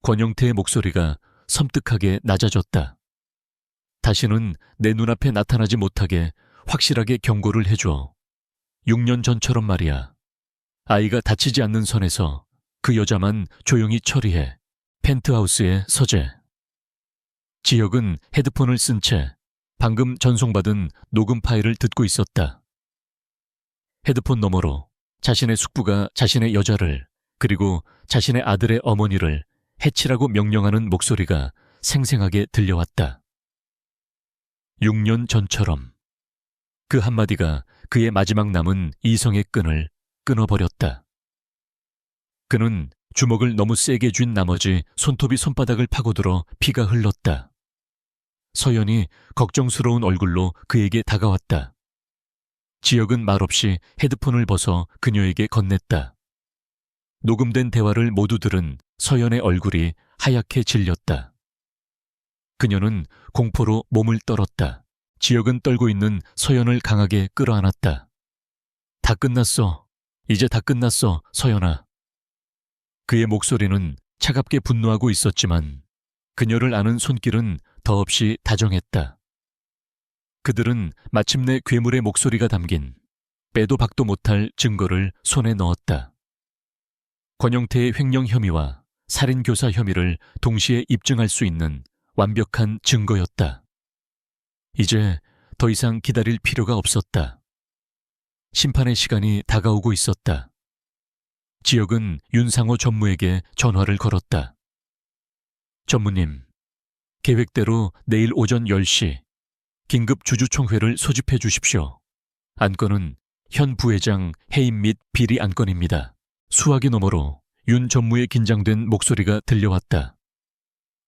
권영태의 목소리가 섬뜩하게 낮아졌다. 다시는 내 눈앞에 나타나지 못하게 확실하게 경고를 해줘. 6년 전처럼 말이야. 아이가 다치지 않는 선에서 그 여자만 조용히 처리해. 펜트하우스의 서재. 지혁은 헤드폰을 쓴 채 방금 전송받은 녹음 파일을 듣고 있었다. 헤드폰 너머로 자신의 숙부가 자신의 여자를 그리고 자신의 아들의 어머니를 해치라고 명령하는 목소리가 생생하게 들려왔다. 6년 전처럼. 그 한마디가 그의 마지막 남은 이성의 끈을 끊어버렸다. 그는 주먹을 너무 세게 쥔 나머지 손톱이 손바닥을 파고들어 피가 흘렀다. 서연이 걱정스러운 얼굴로 그에게 다가왔다. 지혁은 말없이 헤드폰을 벗어 그녀에게 건넸다. 녹음된 대화를 모두 들은 서연의 얼굴이 하얗게 질렸다. 그녀는 공포로 몸을 떨었다. 지혁은 떨고 있는 서연을 강하게 끌어안았다. 다 끝났어. 이제 다 끝났어, 서연아. 그의 목소리는 차갑게 분노하고 있었지만 그녀를 아는 손길은 더없이 다정했다. 그들은 마침내 괴물의 목소리가 담긴 빼도 박도 못할 증거를 손에 넣었다. 권영태의 횡령 혐의와 살인교사 혐의를 동시에 입증할 수 있는 완벽한 증거였다. 이제 더 이상 기다릴 필요가 없었다. 심판의 시간이 다가오고 있었다. 지혁은 윤상호 전무에게 전화를 걸었다. 전무님, 계획대로 내일 오전 10시 긴급 주주총회를 소집해 주십시오. 안건은 현 부회장 해임 및 비리 안건입니다. 수화기 너머로 윤 전무의 긴장된 목소리가 들려왔다.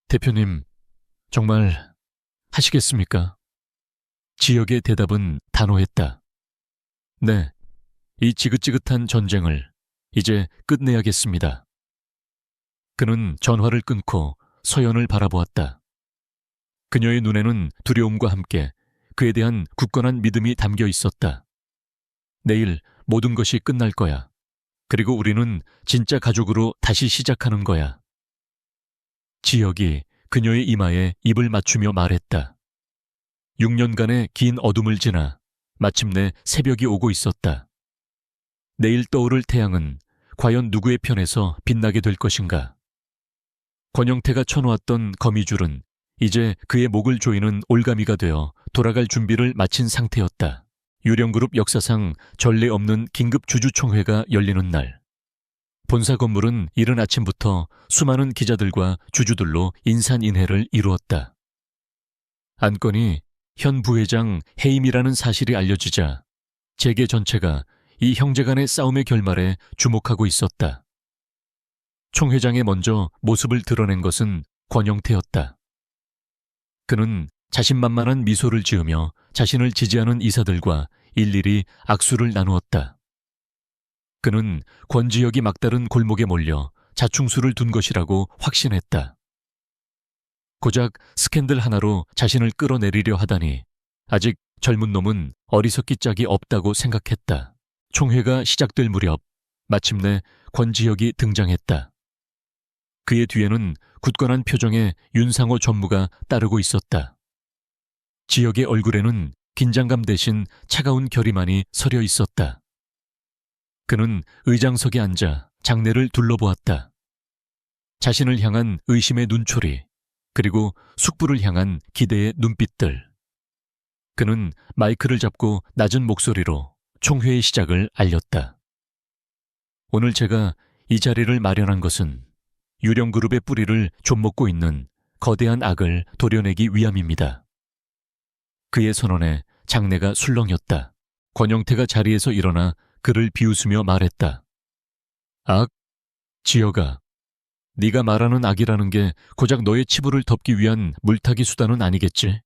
대표님, 정말 하시겠습니까? 지혁의 대답은 단호했다. 네, 이 지긋지긋한 전쟁을 이제 끝내야겠습니다. 그는 전화를 끊고 서연을 바라보았다. 그녀의 눈에는 두려움과 함께 그에 대한 굳건한 믿음이 담겨 있었다. 내일 모든 것이 끝날 거야. 그리고 우리는 진짜 가족으로 다시 시작하는 거야. 지혁이 그녀의 이마에 입을 맞추며 말했다. 6년간의 긴 어둠을 지나 마침내 새벽이 오고 있었다. 내일 떠오를 태양은 과연 누구의 편에서 빛나게 될 것인가? 권영태가 쳐놓았던 거미줄은 이제 그의 목을 조이는 올가미가 되어 돌아갈 준비를 마친 상태였다. 유령그룹 역사상 전례 없는 긴급 주주총회가 열리는 날. 본사 건물은 이른 아침부터 수많은 기자들과 주주들로 인산인해를 이루었다. 안건이 현 부회장 해임이라는 사실이 알려지자 재계 전체가 이 형제 간의 싸움의 결말에 주목하고 있었다. 총 회장에 먼저 모습을 드러낸 것은 권영태였다. 그는 자신만만한 미소를 지으며 자신을 지지하는 이사들과 일일이 악수를 나누었다. 그는 권지혁이 막다른 골목에 몰려 자충수를 둔 것이라고 확신했다. 고작 스캔들 하나로 자신을 끌어내리려 하다니 아직 젊은 놈은 어리석기 짝이 없다고 생각했다. 총회가 시작될 무렵 마침내 권지혁이 등장했다. 그의 뒤에는 굳건한 표정의 윤상호 전무가 따르고 있었다. 지혁의 얼굴에는 긴장감 대신 차가운 결의만이 서려 있었다. 그는 의장석에 앉아 장내를 둘러보았다. 자신을 향한 의심의 눈초리, 그리고 숙부를 향한 기대의 눈빛들. 그는 마이크를 잡고 낮은 목소리로 총회의 시작을 알렸다. 오늘 제가 이 자리를 마련한 것은 유령그룹의 뿌리를 좀먹고 있는 거대한 악을 도려내기 위함입니다. 그의 선언에 장내가 술렁였다. 권영태가 자리에서 일어나 그를 비웃으며 말했다. 악? 지혁아, 네가 말하는 악이라는 게 고작 너의 치부를 덮기 위한 물타기 수단은 아니겠지?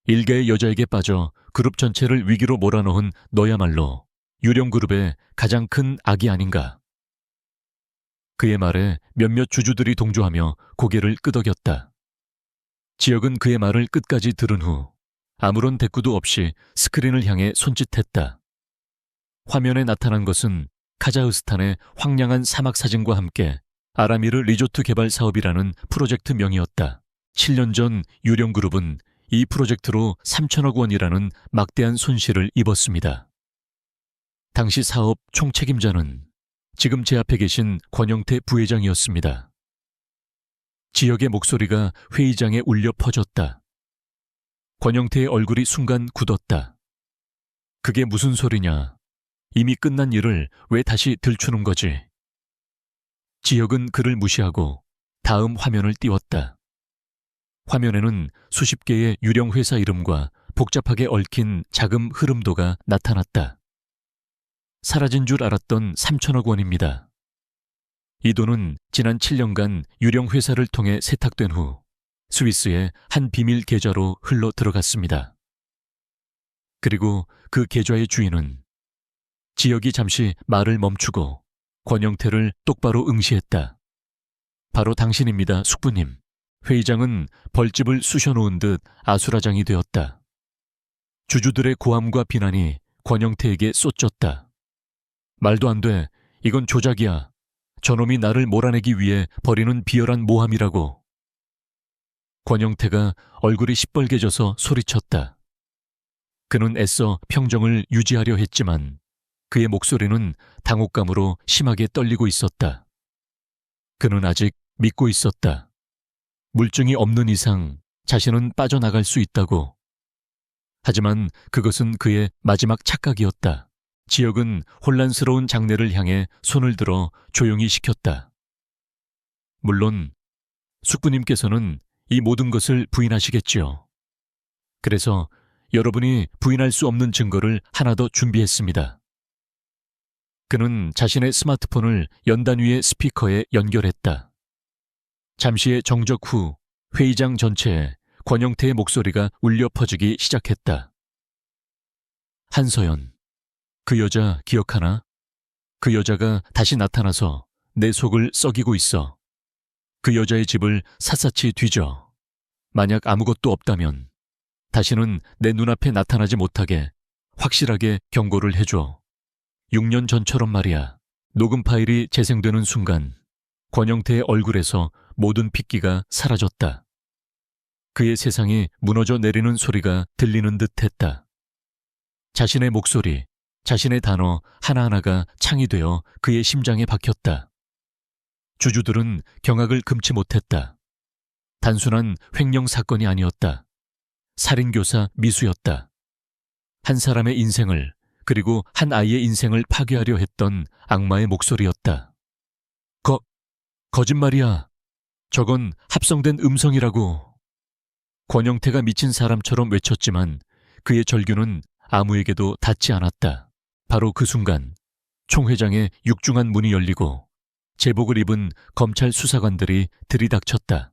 일개의 여자에게 빠져 그룹 전체를 위기로 몰아넣은 너야말로 유령그룹의 가장 큰 악이 아닌가. 그의 말에 몇몇 주주들이 동조하며 고개를 끄덕였다. 지혁은 그의 말을 끝까지 들은 후 아무런 대꾸도 없이 스크린을 향해 손짓했다. 화면에 나타난 것은 카자흐스탄의 황량한 사막 사진과 함께 아라미르 리조트 개발 사업이라는 프로젝트명이었다. 7년 전 유령그룹은 이 프로젝트로 3천억 원이라는 막대한 손실을 입었습니다. 당시 사업 총책임자는 지금 제 앞에 계신 권영태 부회장이었습니다. 지역의 목소리가 회의장에 울려 퍼졌다. 권영태의 얼굴이 순간 굳었다. 그게 무슨 소리냐? 이미 끝난 일을 왜 다시 들추는 거지? 지혁은 그를 무시하고 다음 화면을 띄웠다. 화면에는 수십 개의 유령 회사 이름과 복잡하게 얽힌 자금 흐름도가 나타났다. 사라진 줄 알았던 3천억 원입니다. 이 돈은 지난 7년간 유령 회사를 통해 세탁된 후 스위스의 한 비밀 계좌로 흘러 들어갔습니다. 그리고 그 계좌의 주인은 지혁이 잠시 말을 멈추고 권영태를 똑바로 응시했다. 바로 당신입니다, 숙부님. 회의장은 벌집을 쑤셔놓은 듯 아수라장이 되었다. 주주들의 고함과 비난이 권영태에게 쏟졌다. 말도 안 돼. 이건 조작이야. 저놈이 나를 몰아내기 위해 벌이는 비열한 모함이라고. 권영태가 얼굴이 시뻘개져서 소리쳤다. 그는 애써 평정을 유지하려 했지만 그의 목소리는 당혹감으로 심하게 떨리고 있었다. 그는 아직 믿고 있었다. 물증이 없는 이상 자신은 빠져나갈 수 있다고. 하지만 그것은 그의 마지막 착각이었다. 지혁은 혼란스러운 장내를 향해 손을 들어 조용히 시켰다. 물론 숙부님께서는 이 모든 것을 부인하시겠지요. 그래서 여러분이 부인할 수 없는 증거를 하나 더 준비했습니다. 그는 자신의 스마트폰을 연단 위의 스피커에 연결했다. 잠시의 정적 후 회의장 전체에 권영태의 목소리가 울려 퍼지기 시작했다. 한서연, 그 여자 기억하나? 그 여자가 다시 나타나서 내 속을 썩이고 있어. 그 여자의 집을 샅샅이 뒤져. 만약 아무것도 없다면 다시는 내 눈앞에 나타나지 못하게 확실하게 경고를 해줘. 6년 전처럼 말이야. 녹음 파일이 재생되는 순간 권영태의 얼굴에서 모든 핏기가 사라졌다. 그의 세상이 무너져 내리는 소리가 들리는 듯 했다. 자신의 목소리, 자신의 단어 하나하나가 창이 되어 그의 심장에 박혔다. 주주들은 경악을 금치 못했다. 단순한 횡령 사건이 아니었다. 살인교사 미수였다. 한 사람의 인생을, 그리고 한 아이의 인생을 파괴하려 했던 악마의 목소리였다. 거짓말이야. 저건 합성된 음성이라고. 권영태가 미친 사람처럼 외쳤지만 그의 절규는 아무에게도 닿지 않았다. 바로 그 순간 총 회장의 육중한 문이 열리고 제복을 입은 검찰 수사관들이 들이닥쳤다.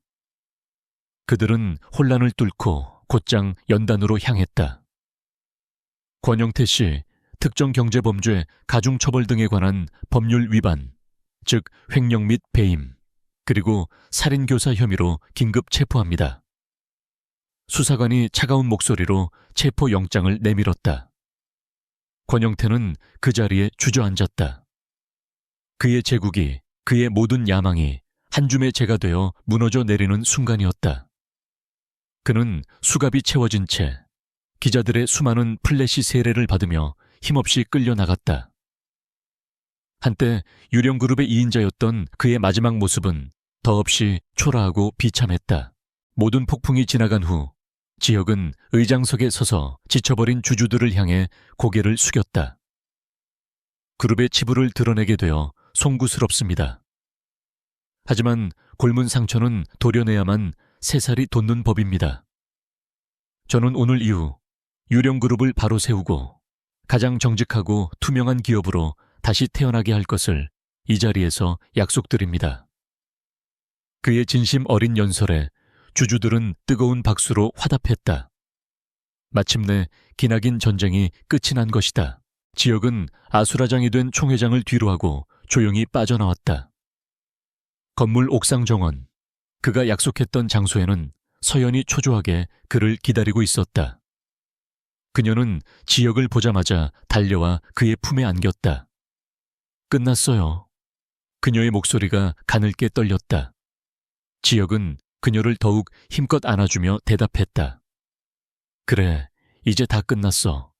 그들은 혼란을 뚫고 곧장 연단으로 향했다. 권영태 씨, 특정경제범죄, 가중처벌 등에 관한 법률 위반, 즉 횡령 및 배임, 그리고 살인교사 혐의로 긴급 체포합니다. 수사관이 차가운 목소리로 체포영장을 내밀었다. 권영태는 그 자리에 주저앉았다. 그의 제국이, 그의 모든 야망이 한 줌의 재가 되어 무너져 내리는 순간이었다. 그는 수갑이 채워진 채 기자들의 수많은 플래시 세례를 받으며 힘없이 끌려나갔다. 한때 유령그룹의 2인자였던 그의 마지막 모습은 더없이 초라하고 비참했다. 모든 폭풍이 지나간 후 지혁은 의장석에 서서 지쳐버린 주주들을 향해 고개를 숙였다. 그룹의 치부를 드러내게 되어 송구스럽습니다. 하지만 골문 상처는 도려내야만 새살이 돋는 법입니다. 저는 오늘 이후 유령그룹을 바로 세우고 가장 정직하고 투명한 기업으로 다시 태어나게 할 것을 이 자리에서 약속드립니다. 그의 진심 어린 연설에 주주들은 뜨거운 박수로 화답했다. 마침내 기나긴 전쟁이 끝이 난 것이다. 지혁은 아수라장이 된 총회장을 뒤로하고 조용히 빠져나왔다. 건물 옥상 정원, 그가 약속했던 장소에는 서연이 초조하게 그를 기다리고 있었다. 그녀는 지혁을 보자마자 달려와 그의 품에 안겼다. 끝났어요. 그녀의 목소리가 가늘게 떨렸다. 지혁은 그녀를 더욱 힘껏 안아주며 대답했다. 그래, 이제 다 끝났어.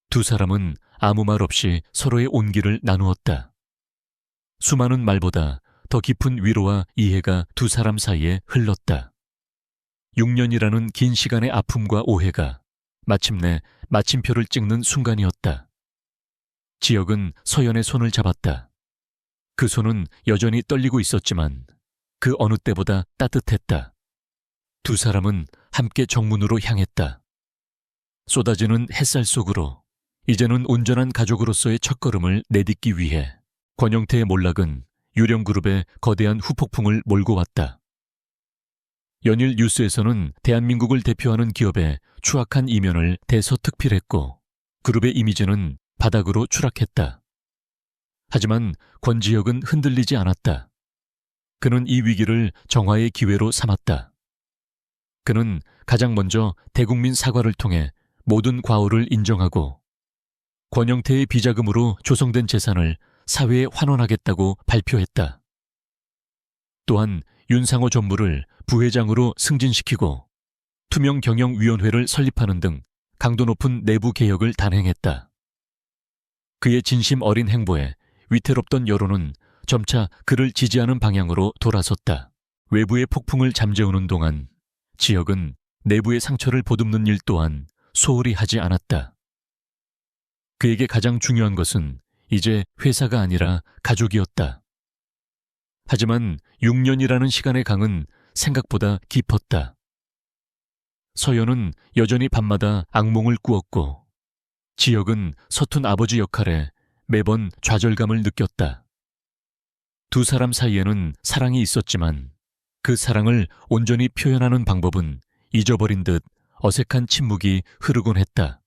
두 사람은 아무 말 없이 서로의 온기를 나누었다. 수많은 말보다 더 깊은 위로와 이해가 두 사람 사이에 흘렀다. 6년이라는 긴 시간의 아픔과 오해가 마침내 마침표를 찍는 순간이었다. 지혁은 서연의 손을 잡았다. 그 손은 여전히 떨리고 있었지만 그 어느 때보다 따뜻했다. 두 사람은 함께 정문으로 향했다. 쏟아지는 햇살 속으로 이제는 온전한 가족으로서의 첫걸음을 내딛기 위해 권영태의 몰락은 유령그룹의 거대한 후폭풍을 몰고 왔다. 연일 뉴스에서는 대한민국을 대표하는 기업의 추악한 이면을 대서특필했고 그룹의 이미지는 바닥으로 추락했다. 하지만 권지혁은 흔들리지 않았다. 그는 이 위기를 정화의 기회로 삼았다. 그는 가장 먼저 대국민 사과를 통해 모든 과오를 인정하고 권영태의 비자금으로 조성된 재산을 사회에 환원하겠다고 발표했다. 또한 윤상호 전무를 부회장으로 승진시키고 투명경영위원회를 설립하는 등 강도 높은 내부 개혁을 단행했다. 그의 진심 어린 행보에 위태롭던 여론은 점차 그를 지지하는 방향으로 돌아섰다. 외부의 폭풍을 잠재우는 동안 지혁은 내부의 상처를 보듬는 일 또한 소홀히 하지 않았다. 그에게 가장 중요한 것은 이제 회사가 아니라 가족이었다. 하지만 6년이라는 시간의 강은 생각보다 깊었다. 서연은 여전히 밤마다 악몽을 꾸었고 지혁은 서툰 아버지 역할에 매번 좌절감을 느꼈다. 두 사람 사이에는 사랑이 있었지만 그 사랑을 온전히 표현하는 방법은 잊어버린 듯 어색한 침묵이 흐르곤 했다.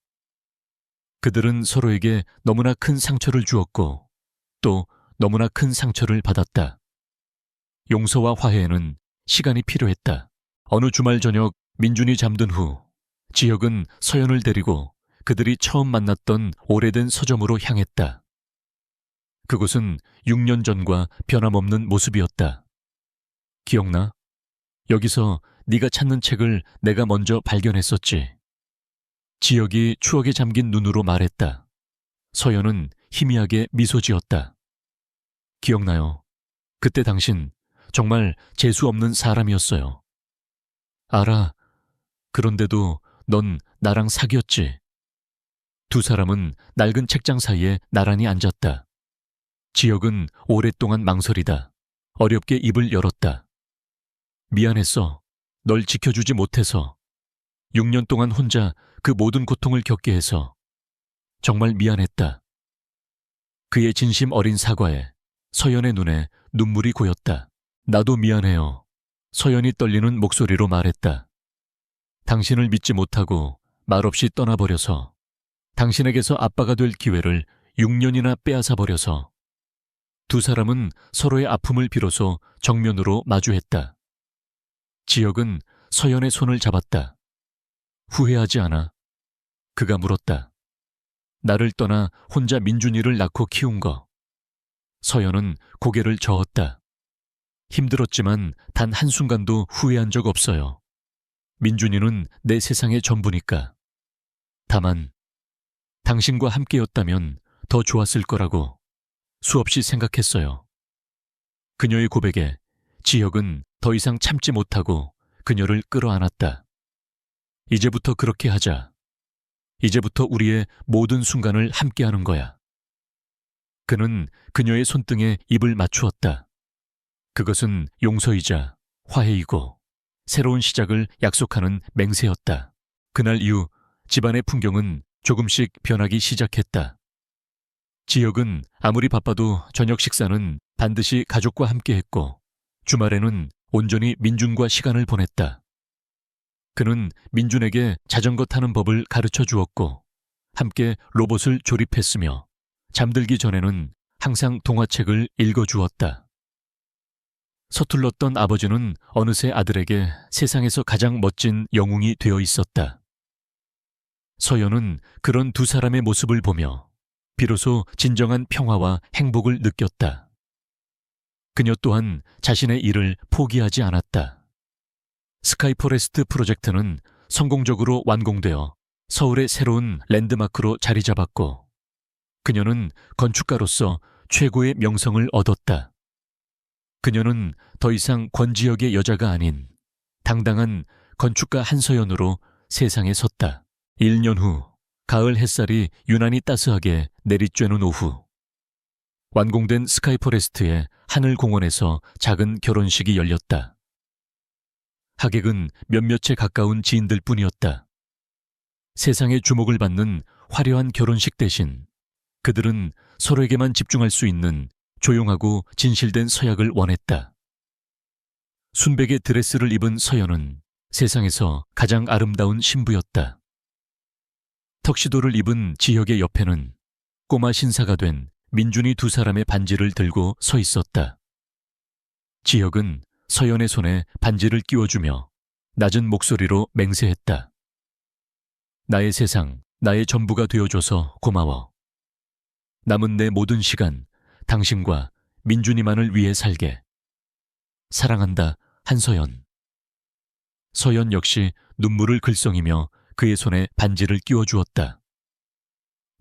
그들은 서로에게 너무나 큰 상처를 주었고 또 너무나 큰 상처를 받았다. 용서와 화해에는 시간이 필요했다. 어느 주말 저녁 민준이 잠든 후 지혁은 서연을 데리고 그들이 처음 만났던 오래된 서점으로 향했다. 그곳은 6년 전과 변함없는 모습이었다. 기억나? 여기서 네가 찾는 책을 내가 먼저 발견했었지. 지혁이 추억에 잠긴 눈으로 말했다. 서연은 희미하게 미소 지었다. 기억나요. 그때 당신 정말 재수 없는 사람이었어요. 알아. 그런데도 넌 나랑 사귀었지. 두 사람은 낡은 책장 사이에 나란히 앉았다. 지혁은 오랫동안 망설이다 어렵게 입을 열었다. 미안했어. 널 지켜주지 못해서. 6년 동안 혼자 그 모든 고통을 겪게 해서 정말 미안했다. 그의 진심 어린 사과에 서연의 눈에 눈물이 고였다. 나도 미안해요. 서연이 떨리는 목소리로 말했다. 당신을 믿지 못하고 말없이 떠나버려서, 당신에게서 아빠가 될 기회를 6년이나 빼앗아 버려서. 두 사람은 서로의 아픔을 비로소 정면으로 마주했다. 지혁은 서연의 손을 잡았다. 후회하지 않아? 그가 물었다. 나를 떠나 혼자 민준이를 낳고 키운 거. 서연은 고개를 저었다. 힘들었지만 단 한순간도 후회한 적 없어요. 민준이는 내 세상의 전부니까. 다만 당신과 함께였다면 더 좋았을 거라고 수없이 생각했어요. 그녀의 고백에 지혁은 더 이상 참지 못하고 그녀를 끌어안았다. 이제부터 그렇게 하자. 이제부터 우리의 모든 순간을 함께하는 거야. 그는 그녀의 손등에 입을 맞추었다. 그것은 용서이자 화해이고 새로운 시작을 약속하는 맹세였다. 그날 이후 집안의 풍경은 조금씩 변하기 시작했다. 지혁은 아무리 바빠도 저녁 식사는 반드시 가족과 함께 했고, 주말에는 온전히 민준과 시간을 보냈다. 그는 민준에게 자전거 타는 법을 가르쳐 주었고, 함께 로봇을 조립했으며, 잠들기 전에는 항상 동화책을 읽어주었다. 서툴렀던 아버지는 어느새 아들에게 세상에서 가장 멋진 영웅이 되어 있었다. 서연은 그런 두 사람의 모습을 보며 비로소 진정한 평화와 행복을 느꼈다. 그녀 또한 자신의 일을 포기하지 않았다. 스카이포레스트 프로젝트는 성공적으로 완공되어 서울의 새로운 랜드마크로 자리 잡았고, 그녀는 건축가로서 최고의 명성을 얻었다. 그녀는 더 이상 권지혁의 여자가 아닌 당당한 건축가 한서연으로 세상에 섰다. 1년 후 가을 햇살이 유난히 따스하게 내리쬐는 오후, 완공된 스카이포레스트의 하늘공원에서 작은 결혼식이 열렸다. 하객은 몇몇에 가까운 지인들 뿐이었다. 세상의 주목을 받는 화려한 결혼식 대신 그들은 서로에게만 집중할 수 있는 조용하고 진실된 서약을 원했다. 순백의 드레스를 입은 서연은 세상에서 가장 아름다운 신부였다. 턱시도를 입은 지혁의 옆에는 꼬마 신사가 된 민준이 두 사람의 반지를 들고 서 있었다. 지혁은 서연의 손에 반지를 끼워주며 낮은 목소리로 맹세했다. 나의 세상, 나의 전부가 되어줘서 고마워. 남은 내 모든 시간, 당신과 민준이만을 위해 살게. 사랑한다, 한서연. 서연 역시 눈물을 글썽이며 그의 손에 반지를 끼워주었다.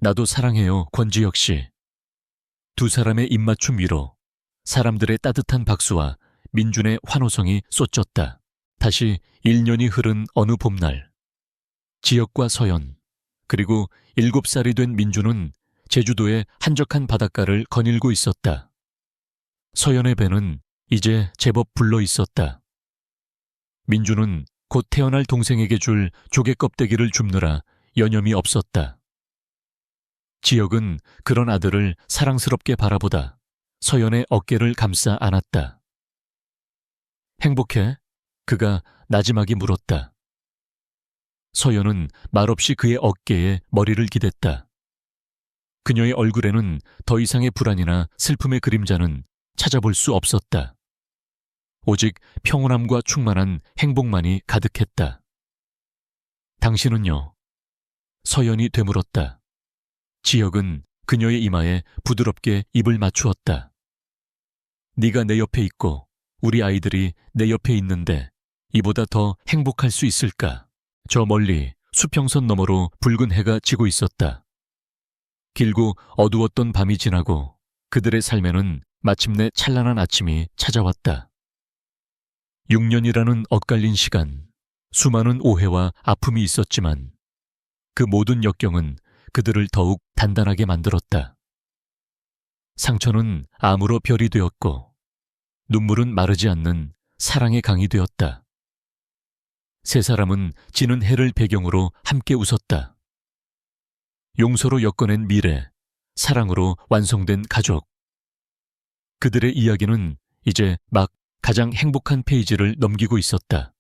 나도 사랑해요, 권지혁 씨. 두 사람의 입맞춤 위로 사람들의 따뜻한 박수와 민준의 환호성이 쏟졌다. 다시 1년이 흐른 어느 봄날, 지혁과 서연, 그리고 7살이 된 민준은 제주도의 한적한 바닷가를 거닐고 있었다. 서연의 배는 이제 제법 불러 있었다. 민준은 곧 태어날 동생에게 줄 조개 껍데기를 줍느라 여념이 없었다. 지혁은 그런 아들을 사랑스럽게 바라보다 서연의 어깨를 감싸 안았다. 행복해? 그가 나지막이 물었다. 서연은 말없이 그의 어깨에 머리를 기댔다. 그녀의 얼굴에는 더 이상의 불안이나 슬픔의 그림자는 찾아볼 수 없었다. 오직 평온함과 충만한 행복만이 가득했다. 당신은요? 서연이 되물었다. 지혁은 그녀의 이마에 부드럽게 입을 맞추었다. 네가 내 옆에 있고 우리 아이들이 내 옆에 있는데 이보다 더 행복할 수 있을까? 저 멀리 수평선 너머로 붉은 해가 지고 있었다. 길고 어두웠던 밤이 지나고 그들의 삶에는 마침내 찬란한 아침이 찾아왔다. 6년이라는 엇갈린 시간, 수많은 오해와 아픔이 있었지만 그 모든 역경은 그들을 더욱 단단하게 만들었다. 상처는 암으로 별이 되었고 눈물은 마르지 않는 사랑의 강이 되었다. 세 사람은 지는 해를 배경으로 함께 웃었다. 용서로 엮어낸 미래, 사랑으로 완성된 가족. 그들의 이야기는 이제 막 가장 행복한 페이지를 넘기고 있었다.